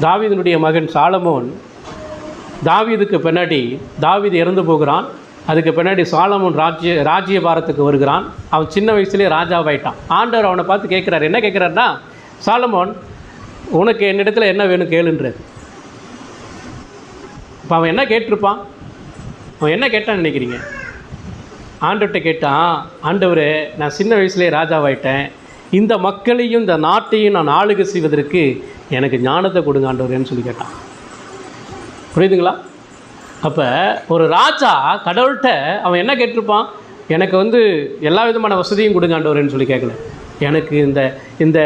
தாவீதினுடைய மகன் சாலமோன், தாவீதுக்கு பின்னாடி தாவீது இறந்து போகிறான். அதுக்கு பின்னாடி சாலமோன் ராஜ்யபாரத்துக்கு வருகிறான். அவன் சின்ன வயசுலேயே ராஜாவாயிட்டான். ஆண்டவர் அவனை பார்த்து கேட்குறாரு. என்ன கேட்குறாருன்னா, சாலமோன் உனக்கு என்னிடத்தில் என்ன வேணும் கேளுன்றது. இப்போ அவன் என்ன கேட்டிருப்பான்? அவன் என்ன கேட்டான்னு நினைக்கிறீங்க? ஆண்டவர்கிட்ட கேட்டான், ஆண்டவரே நான் சின்ன வயசுலேயே ராஜாவாயிட்டேன், இந்த மக்களையும் இந்த நாட்டையும் நான் ஆளுகை செய்வதற்கு எனக்கு ஞானத்தை கொடுங்க ஆண்டவரேன்னு சொல்லி கேட்டான். புரியுதுங்களா? அப்போ ஒரு ராஜா கடவுள்கிட்ட அவன் என்ன கேட்டிருப்பான்? எனக்கு எல்லா விதமான வசதியும் கொடுங்க ஆண்டவரேன்னு சொல்லி கேட்கல. எனக்கு இந்த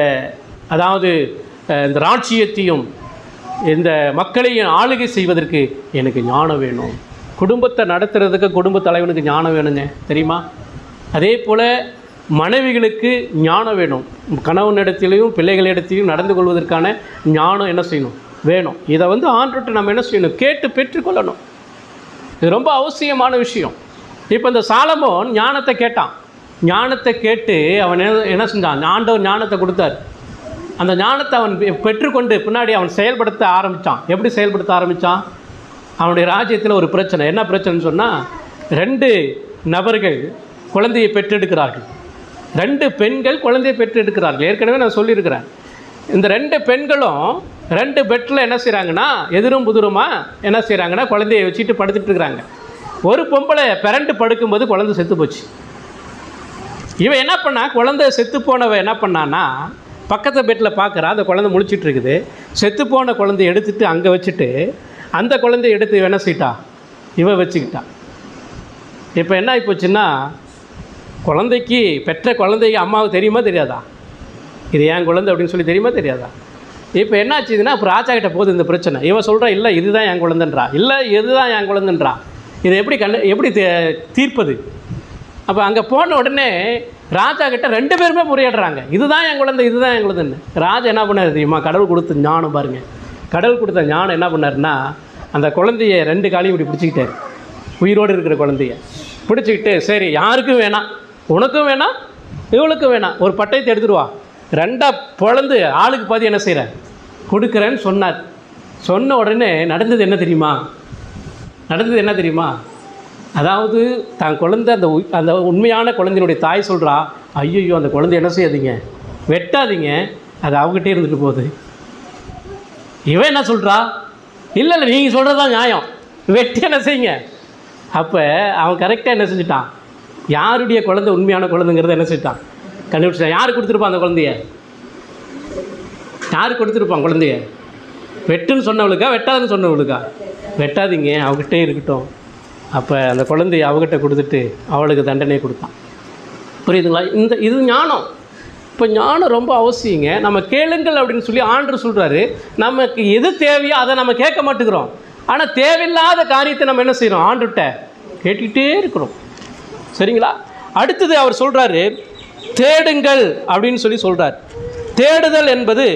அதாவது இந்த ராட்சியத்தையும் இந்த மக்களையும் ஆளுகை செய்வதற்கு எனக்கு ஞானம் வேணும். குடும்பத்தை நடத்துறதுக்கு குடும்ப தலைவனுக்கு ஞானம் வேணுங்க, தெரியுமா? அதே போல் மனைவிகளுக்கு ஞானம் வேணும். கணவனிடத்திலையும் பிள்ளைகளிடத்திலையும் நடந்து கொள்வதற்கான ஞானம் என்ன செய்யணும்? வேணும். இதை ஆண்டவர்கிட்ட நம்ம என்ன செய்யணும்? கேட்டு பெற்றுக்கொள்ளணும். இது ரொம்ப அவசியமான விஷயம். இப்போ இந்த சாலமோன் ஞானத்தை கேட்டான். ஞானத்தை கேட்டு அவன் என்ன செஞ்சான்? ஆண்டவர் ஞானத்தை கொடுத்தார். அந்த ஞானத்தை அவன் பெற்றுக்கொண்டு பின்னாடி அவன் செயல்படுத்த ஆரம்பித்தான். எப்படி செயல்படுத்த ஆரம்பித்தான்? அவனுடைய ராஜ்யத்தில் ஒரு பிரச்சனை. என்ன பிரச்சனைன்னு சொன்னால், 2 நபர்கள் குழந்தையை பெற்றெடுக்கிறார்கள். 2 பெண்கள் குழந்தையை பெற்றெடுக்கிறார்கள். ஏற்கனவே நான் சொல்லியிருக்கிறேன். இந்த 2 பெண்களும் 2 பெட்டில் என்ன செய்கிறாங்கன்னா, எதிரும் புதிருமாக என்ன செய்கிறாங்கன்னா, குழந்தையை வச்சுட்டு படுத்துட்டு இருக்கிறாங்க. ஒரு பொம்பளை பிறண்டு படுக்கும்போது குழந்தை செத்து போச்சு. இவன் என்ன பண்ணா, குழந்தை செத்து போனவன் என்ன பண்ணான்னா, பக்கத்து பெட்டில் பார்க்குறா, அந்த குழந்தை முழிச்சிட்டு இருக்குது. செத்து போன குழந்தைய எடுத்துகிட்டு அங்கே வச்சுட்டு அந்த குழந்தைய எடுத்து என்ன செய்யிட்டா, இவன் வச்சுக்கிட்டா. இப்போ என்ன ஆகிப்போச்சுன்னா, குழந்தைக்கு பெற்ற குழந்தைக்கு அம்மாவுக்கு தெரியுமா தெரியாதா? இது ஏன் குழந்தை அப்படின்னு சொல்லி தெரியுமா தெரியாதா? இப்போ என்ன ஆச்சுதுன்னா, இப்போ ராஜா கிட்ட போகுது இந்த பிரச்சனை. இவன் சொல்கிறா, இல்லை இதுதான் என் குழந்தைன்றா, இல்லை இதுதான் என் குழந்தைன்றா. இதை எப்படி தீர்ப்பது? அப்போ அங்கே போன உடனே ராஜா கிட்ட 2 பேருமே முறையிடுறாங்க. இதுதான் என் குழந்தை, இதுதான் என் குழந்தைன்னு. ராஜா என்ன பண்ணார் தெரியுமா? கடவுள் கொடுத்த ஞானம் பாருங்கள். கடவுள் கொடுத்த ஞானம் என்ன பண்ணாருன்னா, அந்த குழந்தைய 2 காலையும் இப்படி பிடிச்சிக்கிட்டார். உயிரோடு இருக்கிற குழந்தைய பிடிச்சிக்கிட்டு, சரி யாருக்கும் வேணாம், உனக்கும் வேணாம், இவளுக்கும் வேணாம், ஒரு பட்டயத்தை எடுத்துருவா, 2ஆக பொழந்து ஆளுக்கு பாதி என்ன செய்கிறேன் கொடுக்குறேன்னு சொன்னார். சொன்ன உடனே நடந்தது என்ன தெரியுமா? அதாவது தான் குழந்தை அந்த உண்மையான குழந்தையினுடைய தாய் சொல்கிறா, ஐயோ அந்த குழந்தை என்ன செய்யாதீங்க, வெட்டாதீங்க, அது அவங்ககிட்டே இருந்துட்டு போகுது. இவன் என்ன சொல்கிறா, இல்லை நீங்கள் சொல்கிறது தான் நியாயம், வெட்டி என்ன செய்யுங்க. அப்போ அவன் கரெக்டாக என்ன செஞ்சுட்டான், யாருடைய குழந்தை உண்மையான குழந்தைங்கிறத என்ன செஞ்சுட்டான், கண்டுபிடிச்சான். யார் கொடுத்துருப்பான் அந்த குழந்தைய? யார் கொடுத்துருப்பான் குழந்தைய? வெட்டுன்னு சொன்னவளுக்கா வெட்டாதுன்னு சொன்னவளுக்கா? வெட்டாதீங்க, அவகிட்டே இருக்கட்டும். அப்போ அந்த குழந்தைய அவகிட்ட கொடுத்துட்டு அவளுக்கு தண்டனை கொடுத்தான். புரியுதுங்களா? இது ஞானம். இப்போ ஞானம் ரொம்ப அவசியங்க. நம்ம கேளுங்கள் அப்படின்னு சொல்லி ஆண்டவர் சொல்கிறாரு. நமக்கு எது தேவையோ அதை நம்ம கேட்க மாட்டேங்கிறோம். ஆனால் தேவையில்லாத காரியத்தை நம்ம என்ன செய்கிறோம், ஆண்டவர்கிட்ட கேட்டுக்கிட்டே இருக்கிறோம். சரிங்களா? அடுத்தது அவர் சொல்கிறாரு, தேடுங்கள் அப்படின்னு சொல்லி சொல்கிறார். தேடுதல் என்பது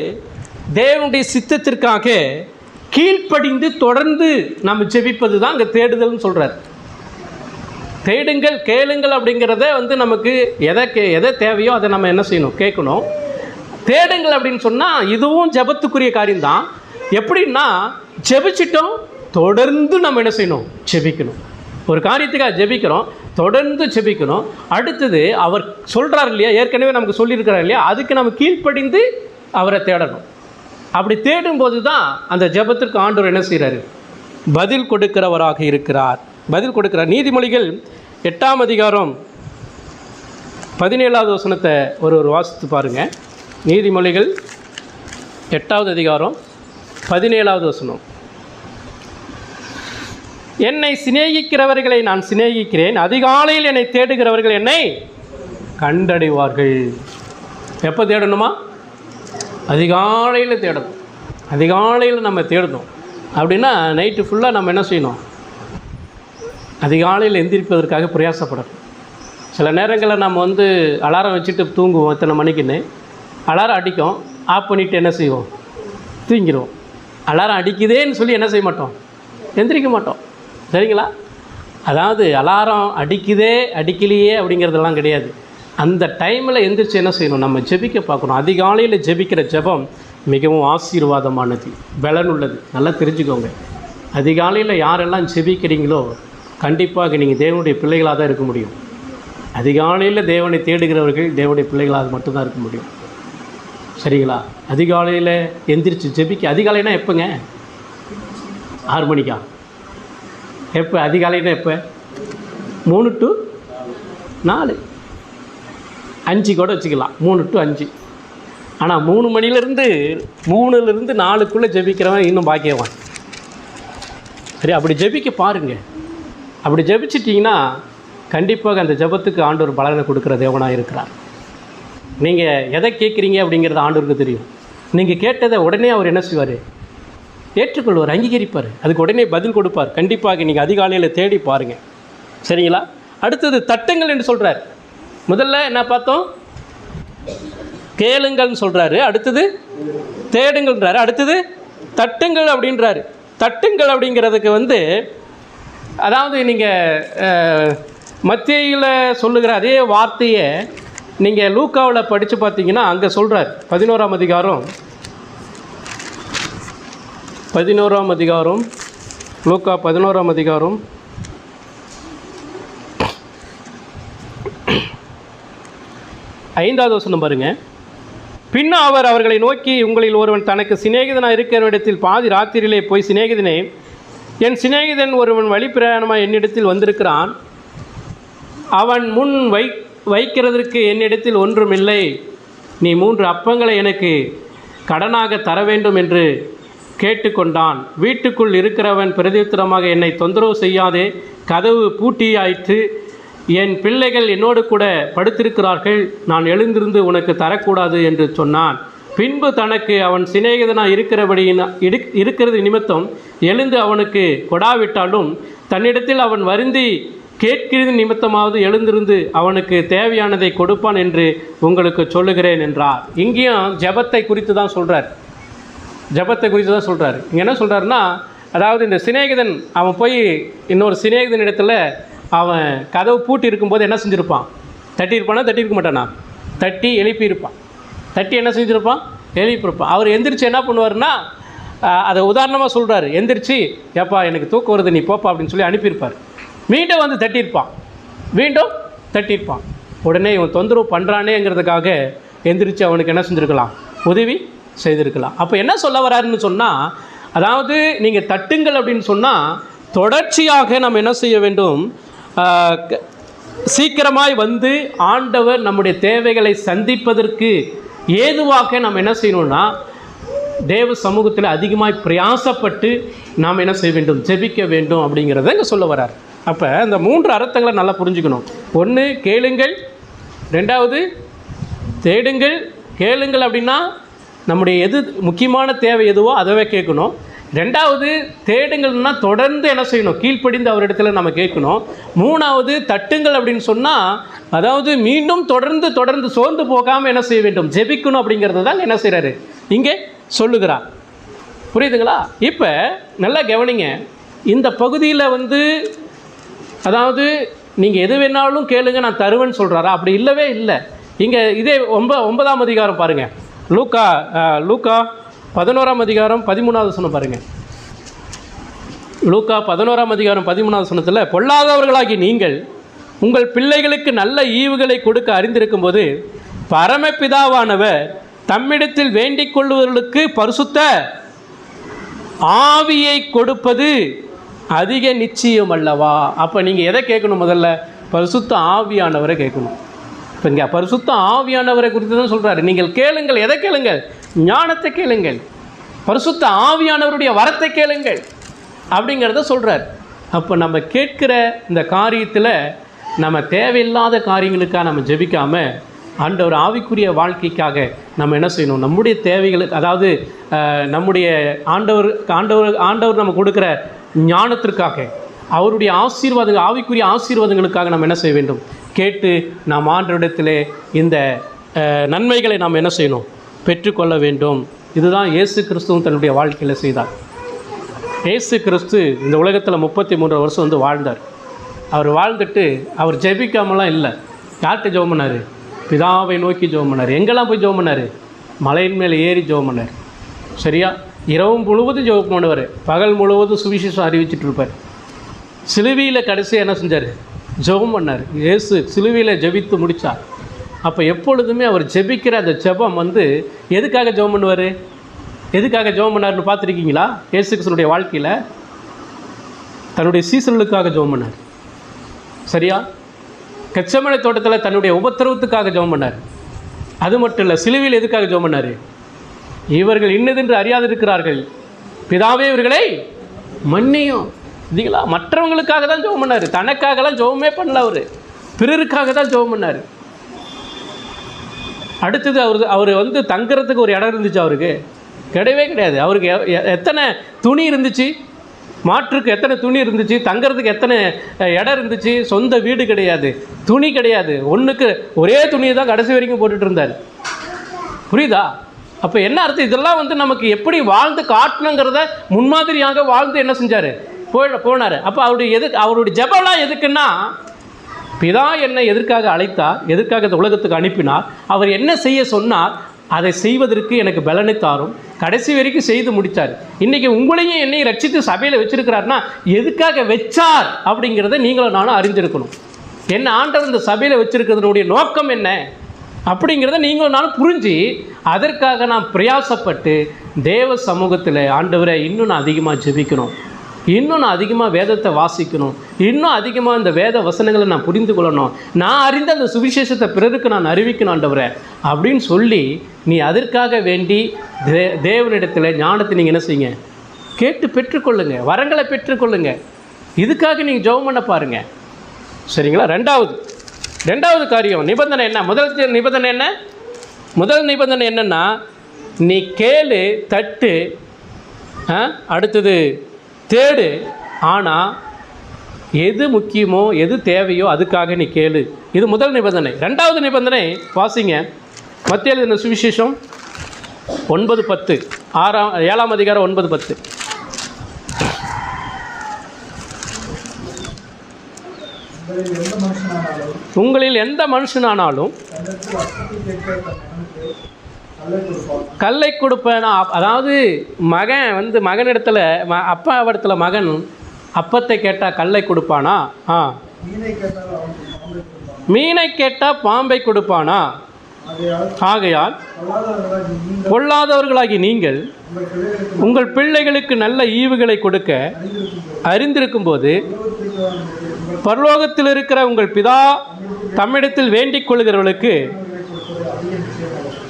தேவனுடைய சித்தத்திற்காக கீழ்ப்படிந்து தொடர்ந்து நம்ம ஜெபிப்பது தான் அங்கே தேடுதல்னு சொல்கிறார். தேடுங்கள் கேளுங்கள் அப்படிங்கிறத நமக்கு எதை தேவையோ அதை நம்ம என்ன செய்யணும், கேட்கணும். தேடுங்கள் அப்படின்னு சொன்னால் இதுவும் ஜெபத்துக்குரிய காரியம்தான். எப்படின்னா, ஜெபிச்சிட்டோம் தொடர்ந்து நம்ம என்ன செய்யணும், ஜெபிக்கணும். ஒரு காரியத்துக்காக ஜெபிக்கிறோம், தொடர்ந்து ஜெபிக்கணும். அடுத்தது அவர் சொல்கிறார் இல்லையா, ஏற்கனவே நமக்கு சொல்லியிருக்கிறார் இல்லையா, அதுக்கு நம்ம கீழ்ப்படிந்து அவரை தேடணும். அப்படி தேடும்போது தான் அந்த ஜெபத்திற்கு ஆண்டவர் என்ன செய்கிறாரு, பதில் கொடுக்கிறவராக இருக்கிறார். பதில் கொடுக்கிறார். நீதிமொழிகள் 8ஆம் அதிகாரம் 17வது வசனத்தை ஒரு வாசித்து பாருங்கள். நீதிமொழிகள் 8வது அதிகாரம் 17வது வசனம். என்னை சிநேகிக்கிறவர்களை நான் சிநேகிக்கிறேன், அதிகாலையில் என்னை தேடுகிறவர்கள் என்னை கண்டடைவார்கள். எப்போ தேடணுமா? அதிகாலையில் தேடணும். அதிகாலையில் நம்ம தேடணும். அப்படின்னா நைட்டு ஃபுல்லாக நம்ம என்ன செய்யணும், அதிகாலையில் எந்திரிப்பதற்காக பிரயாசப்படணும். சில நேரங்களில் நம்ம அலாரம் வச்சுட்டு தூங்குவோம், இத்தனை மணிக்குன்னு. அலாரம் அடிக்கும், ஆஃப் பண்ணிவிட்டு என்ன செய்வோம், தூங்கிடுவோம். அலாரம் அடிக்குதேன்னு சொல்லி என்ன செய்ய மாட்டோம், எந்திரிக்க மாட்டோம். சரிங்களா? அதாவது அலாரம் அடிக்கலையே அப்படிங்கிறதெல்லாம் கிடையாது. அந்த டைமில் எந்திரிச்சு என்ன செய்யணும், நம்ம ஜெபிக்க பார்க்கணும். அதிகாலையில் ஜெபிக்கிற ஜெபம் மிகவும் ஆசீர்வாதமானது, பலனுள்ளது. நல்லா தெரிஞ்சுக்கோங்க. அதிகாலையில் யாரெல்லாம் ஜெபிக்கிறீங்களோ கண்டிப்பாக நீங்கள் தேவனுடைய பிள்ளைகளாக தான் இருக்க முடியும். அதிகாலையில் தேவனை தேடுகிறவர்கள் தேவனுடைய பிள்ளைகளாக மட்டும்தான் இருக்க முடியும். சரிங்களா? அதிகாலையில் எந்திரிச்சு ஜெபிக்க. அதிகாலைனா எப்போங்க? 6 மணிக்கா? எப்போ அதிகாலைனா எப்போ? 3 to 4, 5 கூட வச்சுக்கலாம். 3 to 5. ஆனால் 3 மணிலேருந்து 4க்குள்ளே ஜெபிக்கிறவன் இன்னும் பாக்கியவான். சரி, அப்படி ஜெபிக்க பாருங்கள். அப்படி ஜெபிச்சிட்டிங்கன்னா கண்டிப்பாக அந்த ஜெபத்துக்கு ஆண்டவர் பலனை கொடுக்குற தேவனாக இருக்கிறார். நீங்கள் எதை கேட்குறீங்க அப்படிங்கிறது ஆண்டவருக்கு தெரியும். நீங்கள் கேட்டதை உடனே அவர் என்ன செய்வார், ஏற்றுக்கொள்வார், அங்கீகரிப்பார், அதுக்கு உடனே பதில் கொடுப்பார். கண்டிப்பாக நீங்கள் அதிகாலையில் தேடி பாருங்கள். சரிங்களா? அடுத்தது தட்டுங்கள் என்று சொல்கிறார். முதல்ல என்ன பார்த்தோம், கேளுங்கள்னு சொல்கிறாரு. அடுத்தது தேடுங்கள்ன்றாரு. அடுத்தது தட்டுங்கள் அப்படின்றாரு. தட்டுங்கள் அப்படிங்கிறதுக்கு அதாவது நீங்கள் மத்தேயுல சொல்லுகிற அதே வார்த்தையை நீங்கள் லூக்காவில் படித்து பார்த்தீங்கன்னா அங்கே சொல்கிறார். 11ஆம் அதிகாரம் லூக்கா 11ஆம் அதிகாரம் 5வது வசனம் பாருங்கள். பின்னும் அவர் அவர்களை நோக்கி, உங்களில் ஒருவன் தனக்கு சிநேகிதனாக இருக்கிற இடத்தில் பாதி ராத்திரியிலே போய், சிநேகிதனே, என் சிநேகிதன் ஒருவன் வழிப்பிரயாணமாக என்னிடத்தில் வந்திருக்கிறான், அவன் முன் வைக்கிறதற்கு என்னிடத்தில் ஒன்றுமில்லை, நீ 3 அப்பங்களை எனக்கு கடனாக தர வேண்டும் என்று கேட்டுக்கொண்டான். வீட்டுக்குள் இருக்கிறவன் பிரதியுத்தரமாக, என்னை தொந்தரவு செய்யாதே, கதவு பூட்டியாயிற்று, என் பிள்ளைகள் என்னோடு கூட படுத்திருக்கிறார்கள், நான் எழுந்திருந்து உனக்கு தரக்கூடாது என்று சொன்னான். பின்பு தனக்கு அவன் சிநேகிதனாக இருக்கிறது நிமித்தம் எழுந்து அவனுக்கு கொடாவிட்டாலும் தன்னிடத்தில் அவன் வருந்தி கேட்கிறது நிமித்தமாவது எழுந்திருந்து அவனுக்கு தேவையானதை கொடுப்பான் என்று உங்களுக்கு சொல்லுகிறேன் என்றார். இங்கேயும் ஜெபத்தை குறித்து தான் சொல்கிறார். இங்கே என்ன சொல்கிறாருன்னா, அதாவது இந்த சிநேகிதன் அவன் போய் இன்னொரு சிநேகிதன் இடத்துல அவன் கதவு பூட்டி இருக்கும்போது என்ன செஞ்சுருப்பான், தட்டியிருப்பானா, தட்டியிருக்க மாட்டானா, தட்டி எழுப்பியிருப்பான். தட்டி என்ன செஞ்சுருப்பான், எழுப்பியிருப்பான். அவர் எந்திரிச்சு என்ன பண்ணுவார்னா, அதை உதாரணமாக சொல்கிறாரு, எந்திரிச்சு ஏப்பா எனக்கு தூக்கம் வருது நீ போப்பா அப்படின்னு சொல்லி அனுப்பியிருப்பார். மீண்டும் வந்து தட்டியிருப்பான், மீண்டும் தட்டியிருப்பான். உடனே இவன் தொந்தரவு பண்ணுறானேங்கிறதுக்காக எந்திரிச்சு அவனுக்கு என்ன செஞ்சுருக்கலாம், உதவி செய்திருக்கலாம். அப்போ என்ன சொல்ல வராருன்னு சொன்னால், அதாவது நீங்கள் தட்டுங்கள் அப்படின்னு சொன்னால் தொடர்ச்சியாக நம்ம என்ன செய்ய வேண்டும், சீக்கிரமாய் வந்து ஆண்டவர் நம்முடைய தேவைகளை சந்திப்பதற்கு ஏதுவாக நம்ம என்ன செய்யணும்னா, தேவ சமூகத்தில் அதிகமாய் பிரயாசப்பட்டு நாம் என்ன செய்ய வேண்டும், ஜெபிக்க வேண்டும் அப்படிங்கிறத இங்கே சொல்ல வரார். அப்போ இந்த 3 அர்த்தங்களை நல்லா புரிஞ்சுக்கணும். 1 கேளுங்கள், 2வது தேடுங்கள். கேளுங்கள் அப்படின்னா நம்முடைய எது முக்கியமான தேவை எதுவோ அதவே கேட்கணும். 2வது தேடுங்கள்னா தொடர்ந்து என்ன செய்யணும், கீழ்ப்படிந்து அவரிடத்துல நம்ம கேட்கணும். 3வது தட்டுங்கள் அப்படின்னு சொன்னால், அதாவது மீண்டும் தொடர்ந்து சோர்ந்து போகாமல் என்ன செய்ய வேண்டும், ஜெபிக்கணும் அப்படிங்கிறது தான் என்ன செய்கிறாரு இங்கே சொல்லுகிறார். புரியுதுங்களா? இப்போ நல்லா கவனிங்க. இந்த பகுதியில் வந்து அதாவது நீங்கள் எது வேணாலும் கேளுங்க நான் தருவேன்னு சொல்கிறாரா? அப்படி இல்லவே இல்லை. இங்கே இதே 9ஆம் அதிகாரம் பாருங்கள், லூக்கா 11ஆம் அதிகாரம் 13வது வசனம் பாருங்கள். லூக்கா 11ஆம் அதிகாரம் 13வது வசனத்தில், பொல்லாதவர்களாகி நீங்கள் உங்கள் பிள்ளைகளுக்கு நல்ல ஈவுகளை கொடுக்க அறிந்திருக்கும் போது பரமபிதாவானவர் தம்மிடத்தில் வேண்டிக் கொள்ளுவர்களுக்கு பரிசுத்த ஆவியை கொடுப்பது அதிக நிச்சயம் அல்லவா? அப்போ நீங்கள் எதை கேட்கணும், முதல்ல பரிசுத்த ஆவியானவரை கேட்கணும். இப்போ இங்கே பரிசுத்த ஆவியானவரை குறித்து தான் சொல்கிறாரு. நீங்கள் கேளுங்கள், எதை கேளுங்கள், ஞானத்தை கேளுங்கள், பரிசுத்த ஆவியானவருடைய வரத்தை கேளுங்கள் அப்படிங்கிறத சொல்கிறார். அப்போ நம்ம கேட்குற இந்த காரியத்தில் நம்ம தேவையில்லாத காரியங்களுக்காக நம்ம ஜெபிக்காமல் ஆண்டவர் ஆவிக்குரிய வாழ்க்கைக்காக நம்ம என்ன செய்யணும், நம்முடைய தேவைகளுக்கு, அதாவது நம்முடைய ஆண்டவர் நம்ம கொடுக்குற ஞானத்திற்காக, அவருடைய ஆசீர்வாதங்கள், ஆவிக்குரிய ஆசீர்வாதங்களுக்காக நம்ம என்ன செய்ய வேண்டும், கேட்டு நாம் ஆண்டவரிடத்திலே இந்த நன்மைகளை நாம் என்ன செய்யணும், பெற்றுக்கொள்ள வேண்டும். இதுதான் இயேசு கிறிஸ்துவும் தன்னுடைய வாழ்க்கையில் செய்தார். இயேசு கிறிஸ்து இந்த உலகத்தில் 33 வருஷம் வந்து வாழ்ந்தார். அவர் வாழ்ந்துட்டு அவர் ஜெபிக்காமலாம் இல்லை. யார்கிட்ட ஜெபம் பண்ணார்? பிதாவை நோக்கி ஜெபம் பண்ணார். எங்கெல்லாம் போய் ஜெபம் பண்ணார்? மலையின் மேலே ஏறி ஜெபம் பண்ணார். சரியா? இரவும் முழுவதும் ஜெபம் பண்ணுவார், பகல் முழுவதும் சுவிசேஷம் அறிவிச்சிட்டு இருப்பார். சிலுவையில் கடைசியாக என்ன செஞ்சார்? ஜெபம் பண்ணார். இயேசு சிலுவையில் ஜெபித்து முடித்தார். அப்போ எப்பொழுதுமே அவர் ஜெபிக்கிற அந்த ஜெபம் வந்து எதுக்காக ஜெபம் பண்ணுவார், எதுக்காக ஜெபம் பண்ணார்னு பார்த்துருக்கீங்களா? இயேசு கிறிஸ்துவினுடைய வாழ்க்கையில் தன்னுடைய சீசர்களுக்காக ஜெபம் பண்ணார். சரியா? கெத்செமனே தோட்டத்தில் தன்னுடைய உபத்திரவத்துக்காக ஜெபம் பண்ணார். அது மட்டும் இல்லை, சிலுவையில் எதுக்காக ஜெபம் பண்ணார்? இவர்கள் இன்னதென்று அறியாதிருக்கிறார்கள், பிதாவே இவர்களை மன்னியும். இதுங்களா? மற்றவங்களுக்காக தான் ஜெபம் பண்ணார், தனக்காகலாம் ஜெபமே பண்ணல. அவர் பிறருக்காக தான் ஜெபம் பண்ணார். அடுத்தது அவர் வந்து தங்குறதுக்கு ஒரு இடம் இருந்துச்சு, அவருக்கு கிடையவே கிடையாது. அவருக்கு எத்தனை துணி இருந்துச்சு, மாற்றுக்கு எத்தனை துணி இருந்துச்சு, தங்கிறதுக்கு எத்தனை இடம் இருந்துச்சு. சொந்த வீடு கிடையாது, துணி கிடையாது, ஒன்றுக்கு ஒரே துணியை தான் கடைசி வரைக்கும் போட்டுட்டு இருந்தார். புரியுதா? அப்போ என்ன அர்த்தம்? இதெல்லாம் வந்து நமக்கு எப்படி வாழ்ந்து காட்டணுங்கிறத முன்மாதிரியாக வாழ்ந்து என்ன செஞ்சார், போனார். அப்போ அவருடைய ஜெபம்லாம் எதுக்குன்னா, பிதா என்னை எதற்காக அழைத்தார், எதற்காக இந்த உலகத்துக்கு அனுப்பினார், அவர் என்ன செய்ய சொன்னார், அதை செய்வதற்கு எனக்கு பலனை தாரும், கடைசி வரைக்கும் செய்து முடித்தார். இன்றைக்கி உங்களையும் என்னையும் ரட்சித்து சபையில் வச்சுருக்கிறாருன்னா எதுக்காக வச்சார் அப்படிங்கிறத நீங்களும் நானும் அறிந்திருக்கணும். என்ன ஆண்டவர் இந்த சபையில் வச்சுருக்கிறதுனுடைய நோக்கம் என்ன அப்படிங்கிறத நீங்களும் நானும் புரிஞ்சு அதற்காக நான் பிரயாசப்பட்டு தேவ சமூகத்தில் ஆண்டவரை இன்னும் நான் அதிகமாக ஜெபிக்கணும், இன்னும் நான் அதிகமாக வேதத்தை வாசிக்கணும், இன்னும் அதிகமாக இந்த வேத வசனங்களை நான் புரிந்து கொள்ளணும், நான் அறிந்த அந்த சுவிசேஷத்தை பிறருக்கு நான் அறிவிக்கணும் ஆண்டவரே அப்படின்னு சொல்லி நீ அதற்காக வேண்டி தேவனிடத்தில் ஞானத்தை நீங்கள் என்ன செய்யுங்க, கேட்டு பெற்றுக்கொள்ளுங்க, வரங்களை பெற்றுக்கொள்ளுங்க. இதுக்காக நீங்கள் ஜெபம் பண்ண பாருங்கள். சரிங்களா? ரெண்டாவது காரியம் நிபந்தனை என்ன? முதல் நிபந்தனை என்னென்னா, நீ கேளு, தட்டு, அடுத்தது தேடு. ஆனால் எது முக்கியமோ எது தேவையோ அதுக்காக நீ கேளு. இது முதல் நிபந்தனை. 2வது நிபந்தனை வாசிங்க, மத்திய எழுதின சுவிசேஷம் 9:10, 7ஆம் அதிகாரம் 9:10. உங்களில் எந்த மனுஷனானாலும் கல்லை கொடுப்பேனா? அதாவது மகனிடத்துல அப்பா இடத்துல மகன் அப்பத்தை கேட்டால் கல்லை கொடுப்பானா? மீனை கேட்டால் பாம்பை கொடுப்பானா? ஆகையால் பொல்லாதவர்களாகி நீங்கள் உங்கள் பிள்ளைகளுக்கு நல்ல ஈவுகளை கொடுக்க அறிந்திருக்கும் போது பரலோகத்தில் இருக்கிற உங்கள் பிதா தம்மிடத்தில் வேண்டிக் கொள்கிறவர்களுக்கு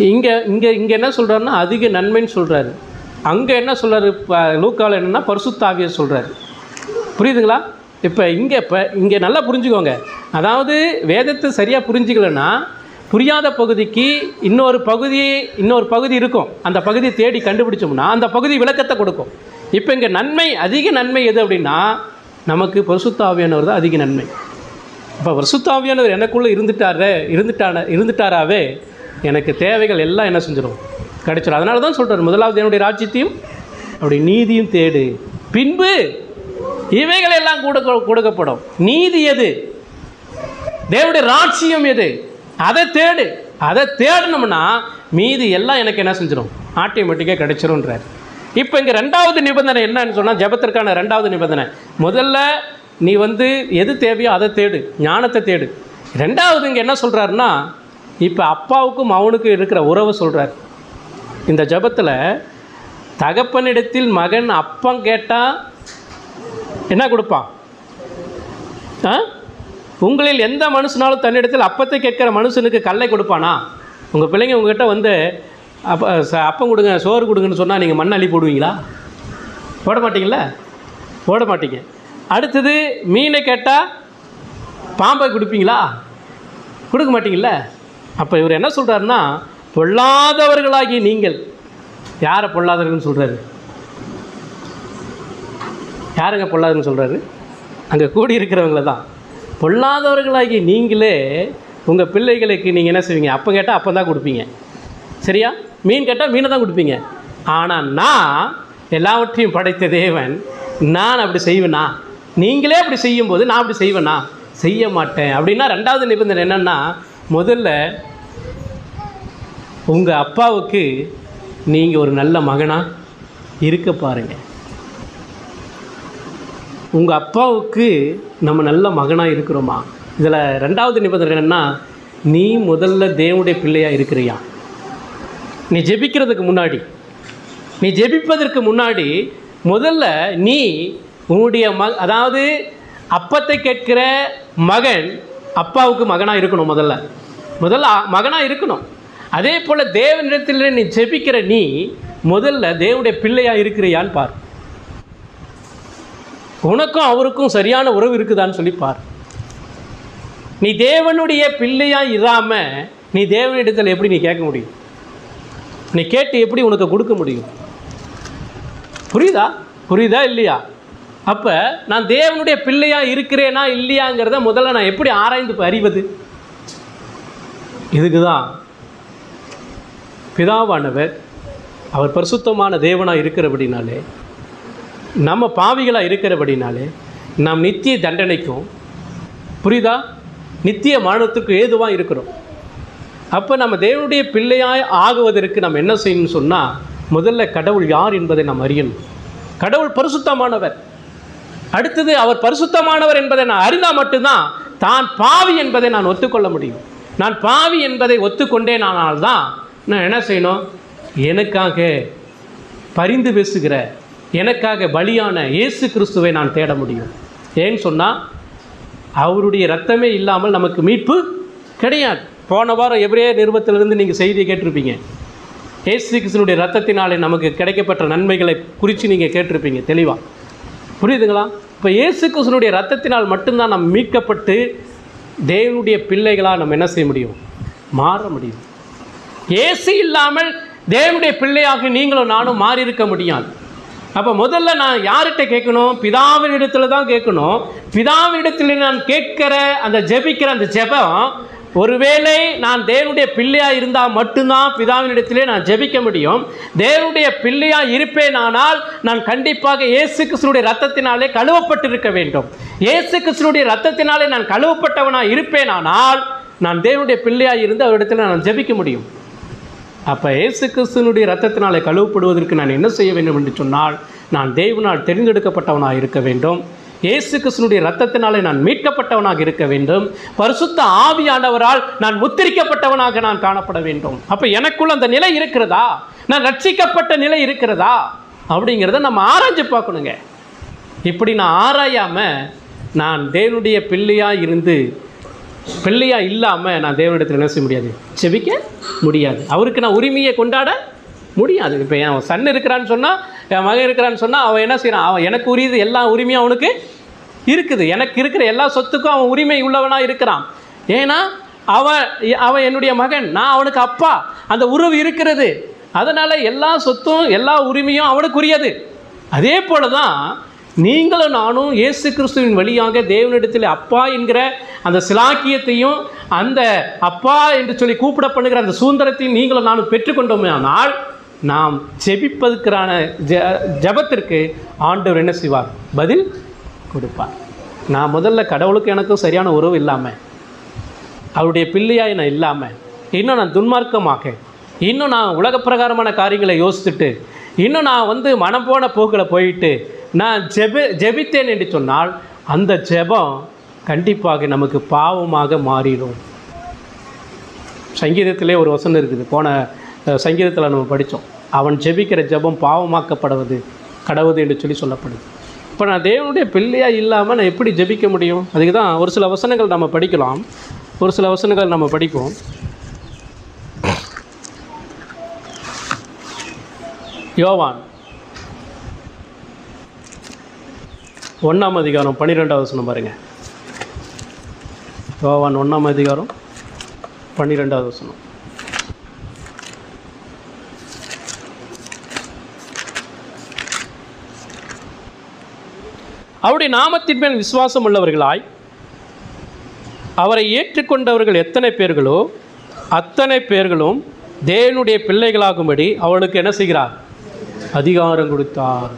இங்கே என்ன சொல்கிறாருன்னா அதிக நன்மைன்னு சொல்கிறாரு. அங்கே என்ன சொல்கிறாரு? லூக்காவில் என்னென்னா பரிசுத்த ஆவியை சொல்கிறாரு. புரியுதுங்களா? இப்போ இங்கே நல்லா புரிஞ்சுக்கோங்க. அதாவது வேதத்தை சரியாக புரிஞ்சுக்கலன்னா புரியாத பகுதிக்கு இன்னொரு பகுதி இருக்கும். அந்த பகுதியை தேடி கண்டுபிடிச்சோம்னா அந்த பகுதி விளக்கத்தை கொடுக்கும். இப்போ இங்கே அதிக நன்மை எது அப்படின்னா நமக்கு பரிசுத்த ஆவியானவர் தான் அதிக நன்மை. இப்போ பரிசுத்த ஆவியானவர் எனக்குள்ளே இருந்துட்டாராவே எனக்கு தேவைகள் எல்லாம் என்ன செஞ்சிடும்? கிடைச்சிடும். அதனால தான் சொல்கிறார், முதலாவது என்னுடைய ராஜ்யத்தையும் அப்படி நீதியும் தேடு, பின்பு இவைகள் எல்லாம் கொடுக்கப்படும். நீதி எது? தேவனுடைய ராஜ்யம் எது? அதை தேடணும்னா மீதி எல்லாம் எனக்கு என்ன செஞ்சிடும்? ஆட்டோமேட்டிக்காக கிடைச்சிரும்ன்றார். இப்போ இங்கே ரெண்டாவது நிபந்தனை என்னன்னு சொன்னால், ஜெபத்திற்கான ரெண்டாவது நிபந்தனை, முதல்ல நீ எது தேவையோ அதை தேடு, ஞானத்தை தேடு. ரெண்டாவது இங்கே என்ன சொல்கிறாருன்னா, இப்போ அப்பாவுக்கும் அவனுக்கும் இருக்கிற உறவை சொல்கிறார். இந்த ஜெபத்தில் தகப்பனிடத்தில் மகன் அப்பம் கேட்டால் என்ன கொடுப்பான்? உங்களில் எந்த மனுஷனாலும் தன்னிடத்தில் அப்பத்தை கேட்குற மனுஷனுக்கு கல்லை கொடுப்பானா? உங்கள் பிள்ளைங்க உங்கள்கிட்ட அப்பம் கொடுங்க, சோறு கொடுங்கன்னு சொன்னால் நீங்கள் மண் அள்ளி போடுவீங்களா? போட மாட்டீங்களா? போட மாட்டீங்க. அடுத்தது மீனை கேட்டால் பாம்பை கொடுப்பீங்களா? கொடுக்க மாட்டீங்கள? அப்போ இவர் என்ன சொல்கிறாருன்னா, பொல்லாதவர்களாகி நீங்கள். யாரை பொல்லாதவர்கள்னு சொல்கிறாரு? யாருங்க பொல்லாதவர்னு சொல்கிறாரு? அங்கே கூடியிருக்கிறவங்கள தான். பொல்லாதவர்களாகி நீங்களே உங்கள் பிள்ளைகளுக்கு நீங்கள் என்ன செய்வீங்க? அப்போ கேட்டால் அப்போ தான் கொடுப்பீங்க, சரியா? மீன் கேட்டால் மீனை தான் கொடுப்பீங்க. ஆனால் நான் எல்லாவற்றையும் படைத்த தேவன், நான் அப்படி செய்வேனா? நீங்களே அப்படி செய்யும்போது நான் அப்படி செய்வேனா? செய்ய மாட்டேன். அப்படின்னா ரெண்டாவது நிபந்தனை என்னென்னா, முதல்ல உங்கள் அப்பாவுக்கு நீங்கள் ஒரு நல்ல மகனாக இருக்க பாருங்கள். உங்கள் அப்பாவுக்கு நம்ம நல்ல மகனாக இருக்கிறோமா? இதில் ரெண்டாவது நிபந்தனை என்னென்னா, நீ முதல்ல தேவனுடைய பிள்ளையாக இருக்கிறியா? நீ ஜெபிப்பதற்கு முன்னாடி முதல்ல நீ உன்னுடைய அதாவது அப்பத்தை கேட்கிற மகன் அப்பாவுக்கு மகனாக இருக்கணும். முதல்ல மகனாக இருக்கணும். அதே போல் தேவனிடத்தில் நீ ஜெபிக்கிற நீ முதல்ல தேவனுடைய பிள்ளையாக இருக்கிறியான்னு பார். உனக்கும் அவருக்கும் சரியான உறவு இருக்குதான்னு சொல்லி பார். நீ தேவனுடைய பிள்ளையாக இராமல் நீ தேவனிடத்தில் எப்படி நீ கேட்க முடியும்? நீ கேட்டு எப்படி உனக்கு கொடுக்க முடியும்? புரியுதா இல்லையா? அப்போ நான் தேவனுடைய பிள்ளையாக இருக்கிறேனா இல்லையாங்கிறத முதல்ல நான் எப்படி ஆராய்ந்து அறிவது? இதுக்கு தான் பிதாவானவர் அவர் பரிசுத்தமான தேவனாக இருக்கிறபடினாலே, நம்ம பாவிகளாக இருக்கிறபடினாலே நாம் நித்திய தண்டனைக்கும் நித்திய மரணத்துக்கும் ஏதுவாக இருக்கிறோம். அப்போ நம்ம தேவனுடைய பிள்ளையாய் ஆகுவதற்கு நம்ம என்ன செய்யணும்னு சொன்னால், முதல்ல கடவுள் யார் என்பதை நாம் அறியணும். கடவுள் பரிசுத்தமானவர். அடுத்தது அவர் பரிசுத்தமானவர் என்பதை நான் அறிந்தால் மட்டும்தான் தான் பாவி என்பதை நான் ஒத்துக்கொள்ள முடியும். நான் பாவி என்பதை ஒத்துக்கொண்டேனானால் தான் நான் என்ன செய்யணும்? எனக்காக பரிந்து பேசுகிற, எனக்காக பலியான இயேசு கிறிஸ்துவை நான் தேட முடியும். ஏன்னு சொன்னால் அவருடைய இரத்தமே இல்லாமல் நமக்கு மீட்பு கிடையாது. போன வாரம் எபிரேயர் நிருபத்திலிருந்து நீங்கள் செய்தியை கேட்டிருப்பீங்க. இயேசு கிறிஸ்துவினுடைய இரத்தத்தினாலே நமக்கு கிடைக்கப்பட்ட நன்மைகளை குறித்து நீங்கள் கேட்டிருப்பீங்க தெளிவாக. புரியுதுங்களா? இப்போ இயேசு கிறிஸ்துவினுடைய இரத்தத்தினால் மட்டும்தான் நம்ம மீட்கப்பட்டு தேவனுடைய பிள்ளைகளாக நம்ம என்ன செய்ய முடியும்? மாற முடியும். இயேசு இல்லாமல் தேவனுடைய பிள்ளையாக நீங்களும் நானும் மாறி இருக்க முடியாது. அப்போ முதல்ல நான் யார்கிட்ட கேட்கணும்? பிதாவினிடத்தில் தான் கேட்கணும். பிதாவினிடத்தில் நான் கேட்கிற அந்த ஜெபிக்கிற அந்த ஜெபம், ஒருவேளை நான் தேவனுடைய பிள்ளையாக இருந்தால் மட்டும்தான் பிதாவினிடத்திலே நான் ஜெபிக்க முடியும். தேவனுடைய பிள்ளையாக இருப்பேனானால் நான் கண்டிப்பாக இயேசு கிறிஸ்துவினுடைய இரத்தத்தினாலே கழுவப்பட்டிருக்க வேண்டும். இயேசு கிறிஸ்துவினுடைய இரத்தத்தினாலே நான் கழுவப்பட்டவனாக இருப்பேனானால் நான் தேவனுடைய பிள்ளையாக இருந்து அவரிடத்தில் நான் ஜெபிக்க முடியும். அப்போ இயேசு கிறிஸ்துவனுடைய இரத்தத்தினாலே கழுவப்படுவதற்கு நான் என்ன செய்ய வேண்டும் என்று சொன்னால், நான் தேவனால் தெரிந்தெடுக்கப்பட்டவனாக இருக்க வேண்டும். இயேசு கிறிஸ்துவனுடைய இரத்தத்தினாலே நான் மீட்கப்பட்டவனாக இருக்க வேண்டும். பரிசுத்த ஆவியானவரால் நான் முத்திரிக்கப்பட்டவனாக நான் காணப்பட வேண்டும். அப்போ எனக்குள்ள அந்த நிலை இருக்கிறதா, நான் ரட்சிக்கப்பட்ட நிலை இருக்கிறதா அப்படிங்கிறத நம்ம ஆராய்ச்சி பார்க்கணுங்க. இப்படி நான் ஆராயாமல் நான் தேவனுடைய பிள்ளையாக இருந்து பிள்ளையாக இல்லாமல் நான் தேவனிடத்தில் என்ன செய்ய முடியாது, செபிக்க முடியாது. அவருக்கு நான் உரிமையை கொண்டாட முடியாது. இப்போ என் சன் இருக்கிறான்னு சொன்னால், என் மகன் இருக்கிறான்னு சொன்னால் அவன் என்ன செய்கிறான், அவன் எனக்கு உரியது எல்லா உரிமையும் அவனுக்கு இருக்குது. எனக்கு இருக்கிற எல்லா சொத்துக்கும் அவன் உரிமை உள்ளவனாக இருக்கிறான். ஏன்னா அவன் என்னுடைய மகன், நான் அவனுக்கு அப்பா, அந்த உறவு இருக்கிறது. அதனால் எல்லா சொத்தும் எல்லா உரிமையும் அவனுக்குரியது. அதே போல தான் நீங்களும் நானும் இயேசு கிறிஸ்துவின் வழியாக தேவனிடத்தில் அப்பா என்கிற அந்த சிலாக்கியத்தையும் அந்த அப்பா என்று சொல்லி கூப்பிடப்படுகிற அந்த சுதந்திரத்தையும் நீங்களும் நானும் பெற்றுக்கொண்டோமானால் நாம் ஜெபிப்பதற்கான ஜெபத்திற்கு ஆண்டவர் என்ன செய்வார், பதில் கொடுப்பார். நான் முதல்ல கடவுளுக்கு எனக்கும் சரியான உறவு இல்லாமல், அவருடைய பிள்ளையாய் நான் இல்லாமல், இன்னும் நான் துன்மார்க்கமாக, இன்னும் நான் உலக பிரகாரமான காரியங்களை யோசித்துட்டு, இன்னும் நான் மனம் போன போக்கில் போயிட்டு நான் ஜெபித்தேன் என்று சொன்னால் அந்த ஜெபம் கண்டிப்பாக நமக்கு பாவமாக மாறிடும். சங்கீதத்திலே ஒரு வசனம் இருக்குது, போன சங்கீதத்தில் நம்ம படித்தோம். அவன் ஜெபிக்கிற ஜெபம் பாவமாக்கப்படுவது கடவுது என்று சொல்லி சொல்லப்படுது. இப்போ நான் தேவனுடைய பிள்ளையாக இல்லாமல் நான் எப்படி ஜெபிக்க முடியும்? அதுக்கு தான் ஒரு சில வசனங்கள் நம்ம படிக்கலாம், ஒரு சில வசனங்கள் நம்ம படிப்போம். யோவான் 1ஆம் அதிகாரம் 12வது வசனம் பாருங்கள். யோவான் 1ஆம் அதிகாரம் 12வது வசனம். அவருடைய நாமத்தின் மேல் விசுவாசம் உள்ளவர்களாய் அவரை ஏற்றுக்கொண்டவர்கள் எத்தனை பேர்களோ அத்தனை பேர்களும் தேவனுடைய பிள்ளைகளாகும்படி அவளுக்கு என்ன செய்கிறார், அதிகாரம் கொடுத்தார்.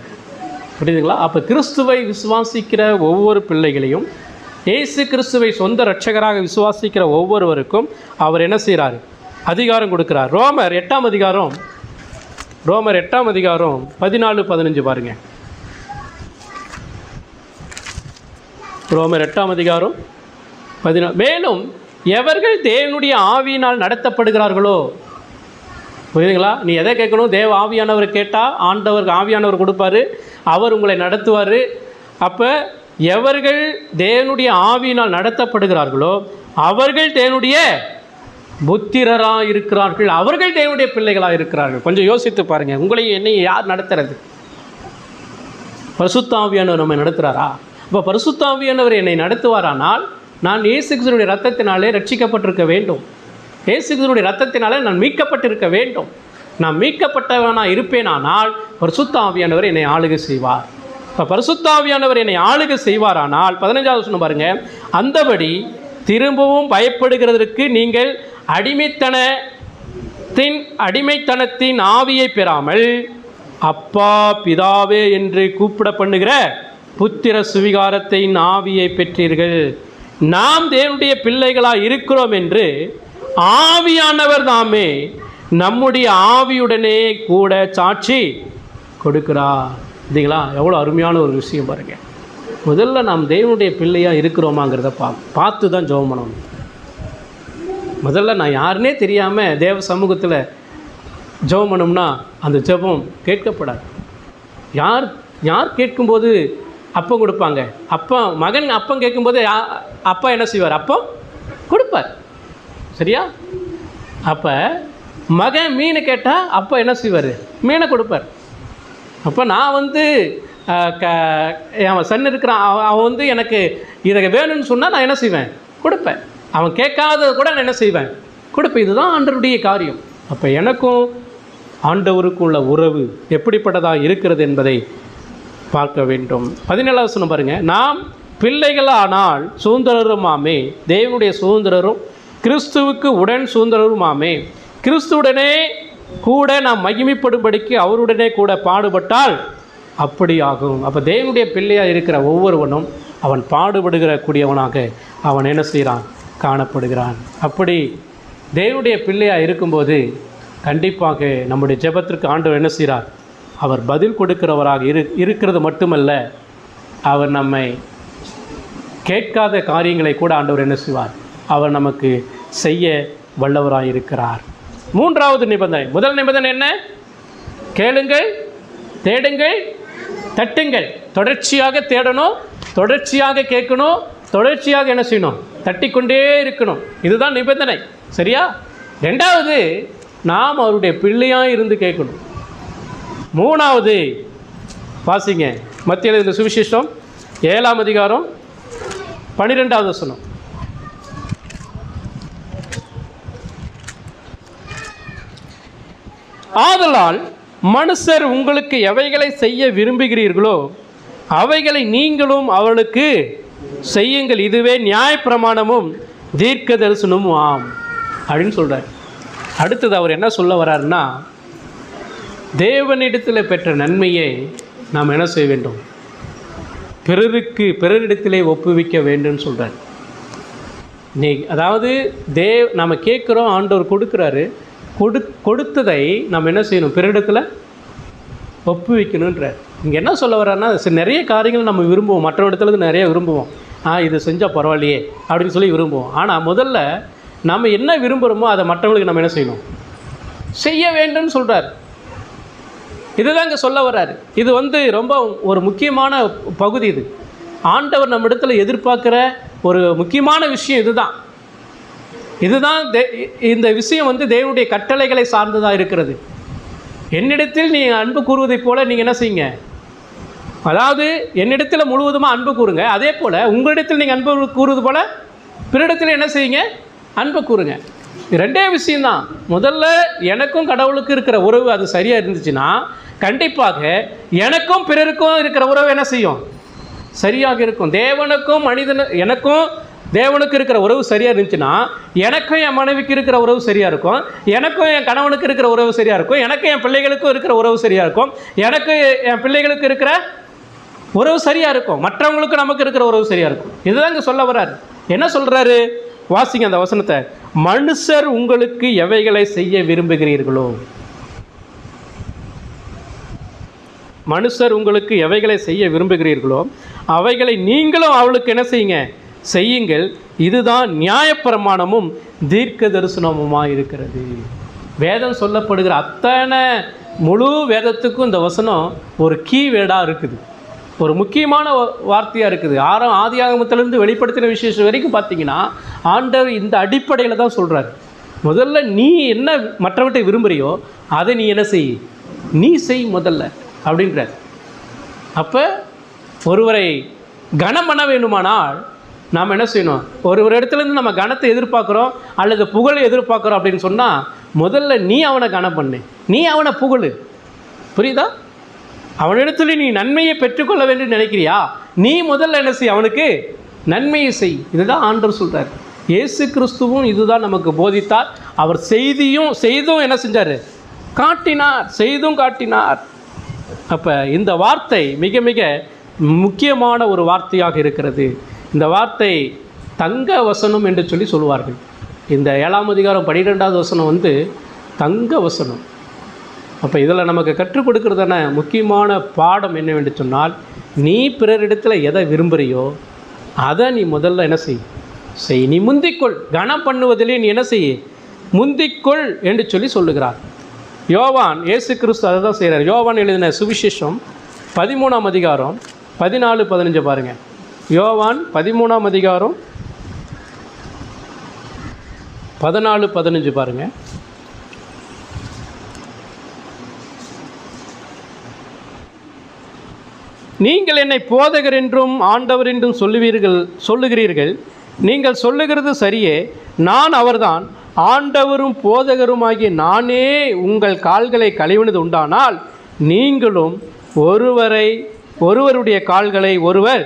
புரியுதுங்களா? அப்போ கிறிஸ்துவை விசுவாசிக்கிற ஒவ்வொரு பிள்ளைகளையும், இயேசு கிறிஸ்துவை சொந்த இரட்சகராக விசுவாசிக்கிற ஒவ்வொருவருக்கும் அவர் என்ன செய்கிறார், அதிகாரம் கொடுக்கிறார். ரோமர் 8ஆம் அதிகாரம் 14-15 பாருங்க. ரோமர் 8ஆம் அதிகாரம் 14. மேலும் எவர்கள் தேவனுடைய ஆவியினால் நடத்தப்படுகிறார்களோ, புரியுதுங்களா? நீ எதை கேட்கணும், தேவ ஆவியானவர் கேட்டால் ஆண்டவர் ஆவியானவர் கொடுப்பார், அவர் உங்களை நடத்துவார். அப்போ எவர்கள் தேவனுடைய ஆவியினால் நடத்தப்படுகிறார்களோ அவர்கள் தேவனுடைய புத்திரராக இருக்கிறார்கள், அவர்கள் தேவனுடைய பிள்ளைகளாக இருக்கிறார்கள். கொஞ்சம் யோசித்து பாருங்கள், உங்களையும் என்னையும் யார் நடத்துறது? பரிசுத்த ஆவியானவர் நம்மை நடத்துகிறாரா? இப்போ பரிசுத்த ஆவியானவர் என்னை நடத்துவாரானால் நான் இயேசு கிறிஸ்துவினுடைய இரத்தத்தினாலே ரட்சிக்கப்பட்டிருக்க வேண்டும். இயேசு கிறிஸ்துவினுடைய இரத்தத்தினாலே நான் மீட்கப்பட்டிருக்க வேண்டும். நான் மீட்கப்பட்டவனாக இருப்பேனானால் பரிசுத்த ஆவியானவர் என்னை ஆளுகை செய்வார். இப்போ பரிசுத்த ஆவியானவர் என்னை ஆளுகை செய்வாரானால் 15வது வசனம் பாருங்கள். அந்தபடி திரும்பவும் பயப்படுகிறதற்கு நீங்கள் அடிமைத்தனத்தின் ஆவியை பெறாமல் அப்பா பிதாவே என்று கூப்பிட பண்ணுகிற புத்திர சுவிகாரத்தின் ஆவியை பெற்றீர்கள். நாம் தேவனுடைய பிள்ளைகளாக இருக்கிறோம் என்று ஆவியானவர் தாமே நம்முடைய ஆவியுடனே கூட சாட்சி கொடுக்கிறார். இல்லைங்களா? எவ்வளோ அருமையான ஒரு விஷயம் பாருங்கள். முதல்ல நாம் தேவனுடைய பிள்ளையாக இருக்கிறோமாங்கிறத பார்த்து தான் ஜெபம் பண்ணணும். முதல்ல நான் யாருன்னே தெரியாமல் தேவ சமூகத்தில் ஜெபம் பண்ணோம்னா அந்த ஜெபம் கேட்கப்படாது. யார் கேட்கும்போது அப்பம் கொடுப்பாங்க. மகன் அப்பம் கேட்கும்போது அப்பா என்ன செய்வார், அப்பம் கொடுப்பார். சரியா? அப்போ மகன் மீனை கேட்டால் அப்பா என்ன செய்வார், மீனை கொடுப்பார். அப்போ நான் அவன் சன் இருக்கிறான், அவன் எனக்கு இதை வேணும்னு சொன்னால் நான் என்ன செய்வேன், கொடுப்பேன். அவன் கேட்காதது கூட நான் என்ன செய்வேன், கொடுப்பேன். இதுதான் ஆண்டவருடைய காரியம். அப்போ எனக்கும் ஆண்டவருக்கும் உள்ள உறவு எப்படிப்பட்டதாக இருக்கிறது என்பதை பார்க்க வேண்டும். 17வது வசனம் பாருங்கள். நாம் பிள்ளைகளானால் சுதந்திரருமாமே, தேவனுடைய சுதந்திரரும் கிறிஸ்துவுக்கு உடன் சுதந்திரருமாமே, கிறிஸ்துவுடனே கூட நாம் மகிமைப்படும்படிக்கு அவருடனே கூட பாடுபட்டால் அப்படி ஆகும். அப்போ தேவனுடைய பிள்ளையாக இருக்கிற ஒவ்வொருவனும் அவன் பாடுபடுகிற கூடியவனாக அவன் என்ன செய்கிறான், காணப்படுகிறான். அப்படி தேவனுடைய பிள்ளையாக இருக்கும்போது கண்டிப்பாக நம்முடைய ஜெபத்திற்கு ஆண்டவர் என்ன செய்கிறார்? அவர் பதில் கொடுக்கிறவராக இருக்கிறது மட்டுமல்ல, அவர் நம்மை கேட்காத காரியங்களை கூட ஆண்டவர் என்ன செய்வார்? அவர் நமக்கு செய்ய வல்லவராக இருக்கிறார். மூன்றாவது நிபந்தனை. முதல் நிபந்தனை என்ன? கேளுங்கள், தேடுங்கள், தட்டுங்கள். தொடர்ச்சியாக தேடணும், தொடர்ச்சியாக கேட்கணும், தொடர்ச்சியாக என்ன செய்யணும்? தட்டிக்கொண்டே இருக்கணும். இதுதான் நிபந்தனை. சரியா? ரெண்டாவது, நாம் அவருடைய பிள்ளையாக இருந்து கேட்கணும். மூணாவது வாசிங்க, மத்திய எழுதின சுவிசேஷம் 7ஆம் அதிகாரம் 12வது வசனம். ஆதலால் மனுஷர் உங்களுக்கு எவைகளை செய்ய விரும்புகிறீர்களோ அவைகளை நீங்களும் அவளுக்கு செய்யுங்கள், இதுவே நியாயப்பிரமாணமும் தீர்க்க தரிசனமும் ஆம் அப்படின்னு சொல்கிறார். அடுத்தது அவர் என்ன சொல்ல வர்றாருன்னா, தேவனிடத்தில் பெற்ற நன்மையை நாம் என்ன செய்ய வேண்டும்? பிறரிடத்திலே ஒப்புவிக்க வேண்டும் சொல்கிறார். அதாவது நம்ம கேட்குறோம், ஆண்டவர் கொடுக்குறாரு, கொடுத்ததை நம்ம என்ன செய்யணும்? பிறரிடத்தில் ஒப்புவிக்கணுன்றார். இங்கே என்ன சொல்ல வர்றாருன்னா, நிறைய காரியங்கள் நம்ம விரும்புவோம், மற்ற இடத்துல நிறைய விரும்புவோம். இது செஞ்சால் பரவாயில்லையே அப்படின்னு சொல்லி விரும்புவோம். ஆனால் முதல்ல நம்ம என்ன விரும்புகிறோமோ அதை மற்றவங்களுக்கு நம்ம என்ன செய்யணும்? செய்ய வேண்டும்னு சொல்கிறார். இதுதான் இங்கே சொல்ல வர்றாரு. இது ரொம்ப ஒரு முக்கியமான பகுதி. இது ஆண்டவர் நம்ம இடத்துல எதிர்பார்க்குற ஒரு முக்கியமான விஷயம். இதுதான் இந்த விஷயம் தேவனுடைய கட்டளைகளை சார்ந்ததாக இருக்கிறது. என்னிடத்தில் நீங்கள் அன்பு கூறுவதைப் போல நீங்கள் என்ன செய்யுங்க? அதாவது என்னிடத்தில் முழுவதுமாக அன்பு கூறுங்க. அதே போல் உங்களிடத்தில் நீங்கள் அன்பு கூறுவது போல் பிறரிடத்தில் என்ன செய்யுங்க? அன்பு கூறுங்க. ரெண்டே விஷயம்தான். முதல்ல எனக்கும் கடவுளுக்கு இருக்கிற உறவு அது சரியாக இருந்துச்சுன்னா கண்டிப்பாக எனக்கும் பிறருக்கும் இருக்கிற உறவு என்ன செய்யும்? சரியாக இருக்கும். எனக்கும் தேவனுக்கு இருக்கிற உறவு சரியாக இருந்துச்சுன்னா எனக்கும் என் மனைவிக்கு இருக்கிற உறவு சரியாக இருக்கும், எனக்கும் என் கணவனுக்கு இருக்கிற உறவு சரியாக இருக்கும், எனக்கும் என் பிள்ளைகளுக்கும் இருக்கிற உறவு சரியாக இருக்கும், எனக்கு என் பிள்ளைகளுக்கு இருக்கிற உறவு சரியாக இருக்கும், மற்றவங்களுக்கு நமக்கு இருக்கிற உறவு சரியாக இருக்கும். இதுதான் இங்கே சொல்ல வர்றாரு. என்ன சொல்கிறாரு? வாசிங்க அந்த வசனத்தை. மனுஷர் உங்களுக்கு எவைகளை செய்ய விரும்புகிறீர்களோ, மனுஷர் உங்களுக்கு எவைகளை செய்ய விரும்புகிறீர்களோ அவைகளை நீங்களும் அவளுக்கு என்ன செய்யுங்க? செய்யுங்கள், இதுதான் நியாயப்பிரமாணமும் தீர்க்க தரிசனமுமாக இருக்கிறது. வேதம் சொல்லப்படுகிற அத்தனை முழு வேதத்துக்கும் இந்த வசனம் ஒரு கீ வேர்டாக இருக்குது, ஒரு முக்கியமான வார்த்தையாக இருக்குது. ஆதியாகமத்திலிருந்து வெளிப்படுத்தின விசேஷம் வரைக்கும் பார்த்தீங்கன்னா ஆண்டவர் இந்த அடிப்படையில் தான் சொல்கிறார். முதல்ல நீ என்ன மற்றவற்றை விரும்புகிறியோ அதை நீ என்ன செய்? நீ செய் முதல்ல அப்படின்றார். அப்போ ஒருவரை கனம் பண்ண வேண்டுமானால் நாம் என்ன செய்யணும்? ஒரு இடத்துலேருந்து நம்ம கனத்தை எதிர்பார்க்குறோம் அல்லது புகழை எதிர்பார்க்குறோம் அப்படின்னு சொன்னால் முதல்ல நீ அவனை கனம் பண்ணு, நீ அவனை புகழு. புரியுதா? அவனிடத்துல நீ நன்மையை பெற்றுக்கொள்ள வேண்டும் நினைக்கிறியா? நீ முதல்ல என்ன செய்? அவனுக்கு நன்மையை செய். இதுதான் ஆண்டவர் சொல்கிறார். இயேசு கிறிஸ்துவும் இதுதான் நமக்கு போதித்தார். அவர் செய்தும் என்ன செஞ்சார்? காட்டினார், செய்தும் காட்டினார். அப்போ இந்த வார்த்தை மிக மிக முக்கியமான ஒரு வார்த்தையாக இருக்கிறது. இந்த வார்த்தை தங்க வசனம் என்று சொல்லி சொல்லுவார்கள். இந்த 7ஆம் அதிகாரம் 12வது வசனம் தங்க வசனம். அப்போ இதில் நமக்கு கற்றுக் கொடுக்குறதான முக்கியமான பாடம் என்னவென்று சொன்னால், நீ பிறரிடத்தில் எதை விரும்புகிறியோ அதை நீ முதல்ல என்ன செய். நீ முந்திக்கொள். கனம் பண்ணுவதிலே நீ என்ன செய்? முந்திக்கொள் என்று சொல்லி சொல்லுகிறார். யோவான், இயேசு கிறிஸ்து அதை தான் செய்கிறார். யோவான் எழுதின சுவிசேஷம் 13ஆம் அதிகாரம் 14-15 பாருங்கள். யோவான் 13ஆம் அதிகாரம் 14-15 பாருங்கள். நீங்கள் என்னை போதகர் என்றும் ஆண்டவர் என்றும் சொல்லுகிறீர்கள். நீங்கள் சொல்லுகிறது சரியே. நான் அவர்தான், ஆண்டவரும் போதகருமாகிய நானே உங்கள் கால்களை கழுவினது உண்டானால் நீங்களும் ஒருவருடைய கால்களை ஒருவர்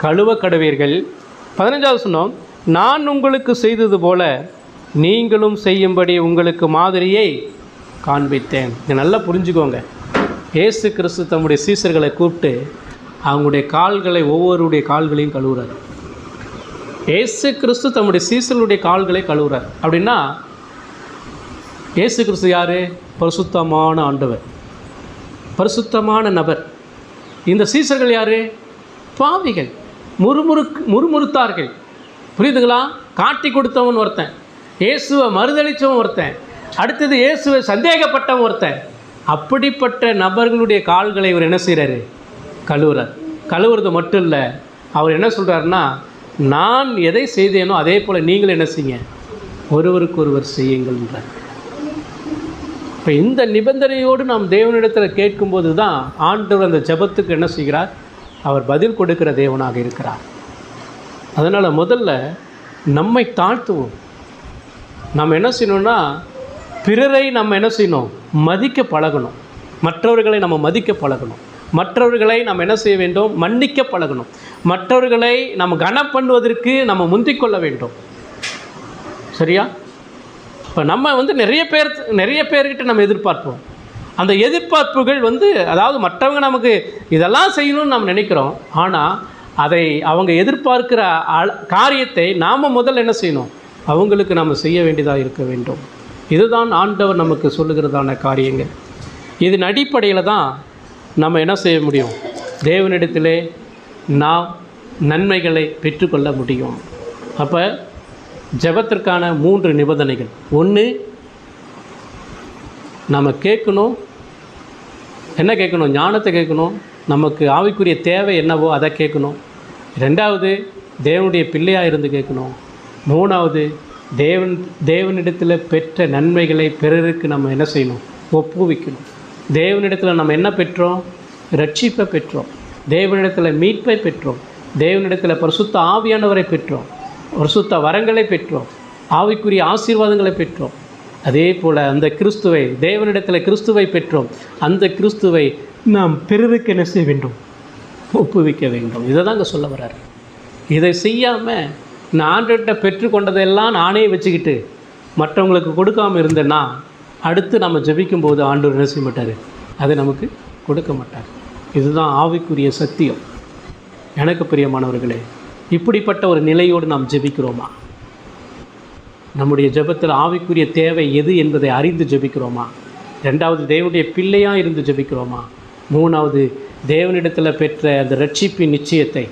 கழுவ கடவீர்கள். 15வது சொன்னோம், நான் உங்களுக்கு செய்தது போல நீங்களும் செய்யும்படி உங்களுக்கு மாதிரியை காண்பித்தேன். இதை நல்லா புரிஞ்சுக்கோங்க. இயேசு கிறிஸ்து தம்முடைய சீசர்களை கூப்பிட்டு அவங்களுடைய கால்களை ஒவ்வொருடைய கால்களையும் கழுவுறார். இயேசு கிறிஸ்து தம்முடைய சீசர்களுடைய கால்களை கழுவுறார். அப்படின்னா இயேசு கிறிஸ்து யார்? பரிசுத்தமான ஆண்டவர், பரிசுத்தமான நபர். இந்த சீசர்கள் யார்? பாவிகள், முறுமுறுத்தார்கள். புரியுதுங்களா? காட்டி கொடுத்தவன் ஒருத்தன், இயேசுவை மறுதளித்தவன் ஒருத்தன், அடுத்தது இயேசுவை சந்தேகப்பட்டவன் ஒருத்தன். அப்படிப்பட்ட நபர்களுடைய கால்களை இவர் என்ன செய்கிறாரு? கழுவுறார். கழுவுறது மட்டும் இல்லை, அவர் என்ன சொல்கிறாருன்னா, நான் எதை செய்தேனோ அதே போல் நீங்கள் என்ன செய்யுங்க, ஒருவருக்கு ஒருவர் செய்யுங்கள்ன்றார். இப்போ இந்த நிபந்தனையோடு நாம் தேவனிடத்தில் கேட்கும்போது தான் ஆண்டவர் அந்த ஜெபத்துக்கு என்ன செய்கிறார்? அவர் பதில் கொடுக்கிற தேவனாக இருக்கிறார். அதனால் முதல்ல நம்மை தாழ்த்துவோம். நம்ம என்ன செய்யணும்னா, பிறரை நம்ம என்ன செய்யணும்? மதிக்க பழகணும். மற்றவர்களை நம்ம மதிக்க பழகணும். மற்றவர்களை நம்ம என்ன செய்ய வேண்டும்? மன்னிக்க பழகணும். மற்றவர்களை நம்ம கனம் பண்ணுவதற்கு நம்ம முந்திக்கொள்ள வேண்டும். சரியா? இப்போ நம்ம நிறைய பேர்கிட்ட நம்ம எதிர்பார்ப்போம். அந்த எதிர்பார்ப்புகள் அதாவது மற்றவங்க நமக்கு இதெல்லாம் செய்யணும்னு நம்ம நினைக்கிறோம். ஆனால் அதை அவங்க எதிர்பார்க்கிற காரியத்தை நாம் முதல்ல என்ன செய்யணும்? அவங்களுக்கு நம்ம செய்ய வேண்டியதாக இருக்க வேண்டும். இதுதான் ஆண்டவர் நமக்கு சொல்லுகிறதான காரியங்கள். இதன் அடிப்படையில் தான் நம்ம என்ன செய்ய முடியும்? தேவனிடத்திலே நாம் நன்மைகளை பெற்றுக்கொள்ள முடியும். அப்போ ஜெபத்திற்கான 3 நிபந்தனைகள். 1, நம்ம கேட்கணும். என்ன கேட்கணும்? ஞானத்தை கேட்கணும். நமக்கு ஆவிக்குரிய தேவை என்னவோ அதை கேட்கணும். 2வது, தேவனுடைய பிள்ளையாக இருந்து கேட்கணும். 3வது, தேவனிடத்தில் பெற்ற நன்மைகளை பிறருக்கு நம்ம என்ன செய்யணும்? ஒப்புவிக்கணும். தேவனிடத்தில் நம்ம என்ன பெற்றோம்? ரட்சிப்பை பெற்றோம். தேவனிடத்தில் மீட்பை பெற்றோம். தேவனிடத்தில் பரிசுத்த ஆவியானவரை பெற்றோம். பரிசுத்த வரங்களை பெற்றோம். ஆவிக்குரிய ஆசீர்வாதங்களை பெற்றோம். அதே போல் அந்த கிறிஸ்துவை, தேவனிடத்தில் கிறிஸ்துவை பெற்றோம். அந்த கிறிஸ்துவை நாம் பிறருக்கு என்ன செய்ய வேண்டும்? ஒப்புவிக்க வேண்டும். இதை தான் இங்கே சொல்ல வர்றார். இதை செய்யாமல் நான் ஆண்டவர்கிட்ட பெற்றுக்கொண்டதெல்லாம் நானே வச்சுக்கிட்டு மற்றவங்களுக்கு கொடுக்காமல் இருந்தேன்னா, அடுத்து நம்ம ஜெபிக்கும்போது ஆண்டவர் என்ன செய்ய மாட்டார்? அதை நமக்கு கொடுக்க மாட்டார். இதுதான் ஆவிக்குரிய சத்தியம். எனக்கு பிரியமானவர்களே, இப்படிப்பட்ட ஒரு நிலையோடு நாம் ஜெபிக்கிறோமா? நம்முடைய ஜெபத்தில் ஆவிக்குரிய தேவை எது என்பதை அறிந்து ஜெபிக்கிறோமா? 2வது, தேவனுடைய பிள்ளையாக இருந்து ஜெபிக்கிறோமா? 3வது, தேவனிடத்தில் பெற்ற அந்த ரட்சிப்பின் நிச்சயத்தை,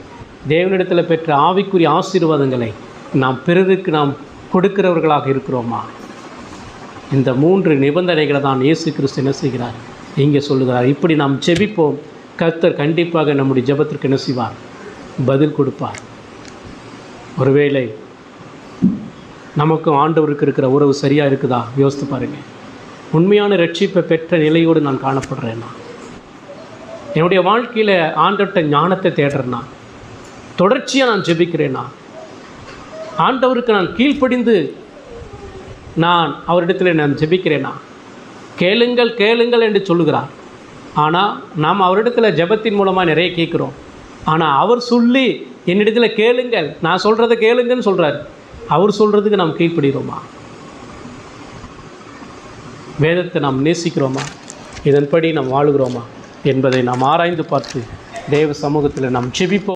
தேவனிடத்தில் பெற்ற ஆவிக்குரிய ஆசீர்வாதங்களை நாம் பிறருக்கு நாம் கொடுக்கிறவர்களாக இருக்கிறோமா? இந்த 3 நிபந்தனைகளை தான் இயேசு கிறிஸ்து என்ன செய்கிறார்? இங்கே சொல்லுகிறார். இப்படி நாம் ஜெபிப்போம். கர்த்தர் கண்டிப்பாக நம்முடைய ஜெபத்திற்கு என்ன செய்வார்? பதில் கொடுப்பார். ஒருவேளை நமக்கும் ஆண்டவருக்கு இருக்கிற உறவு சரியாக இருக்குதா? யோசித்து பாருங்கள். உண்மையான ரட்சிப்பை பெற்ற நிலையோடு நான் காணப்படுறேன்னா, என்னுடைய வாழ்க்கையில் ஆண்டவர்கிட்ட ஞானத்தை தேடுறேன்னா, தொடர்ச்சியாக நான் ஜெபிக்கிறேன்னா, ஆண்டவருக்கு நான் கீழ்ப்படிந்து நான் அவரிடத்தில் நான் ஜெபிக்கிறேன்னா, கேளுங்கள் கேளுங்கள் என்று சொல்லுகிறார். ஆனால் நாம் அவரிடத்தில் ஜெபத்தின் மூலமாக நிறைய கேட்குறோம். ஆனால் அவர் சொல்லி என்னிடத்தில் கேளுங்கள், நான் சொல்கிறத கேளுங்கன்னு சொல்கிறார். அவர் சொல்கிறதுக்கு நாம் கீழ்ப்படுகிறோமா? வேதத்தை நாம் நேசிக்கிறோமா? இதன்படி நாம் வாழுகிறோமா என்பதை நாம் ஆராய்ந்து பார்த்து தேவ சமூகத்தில் நாம் ஜெபிப்போம்.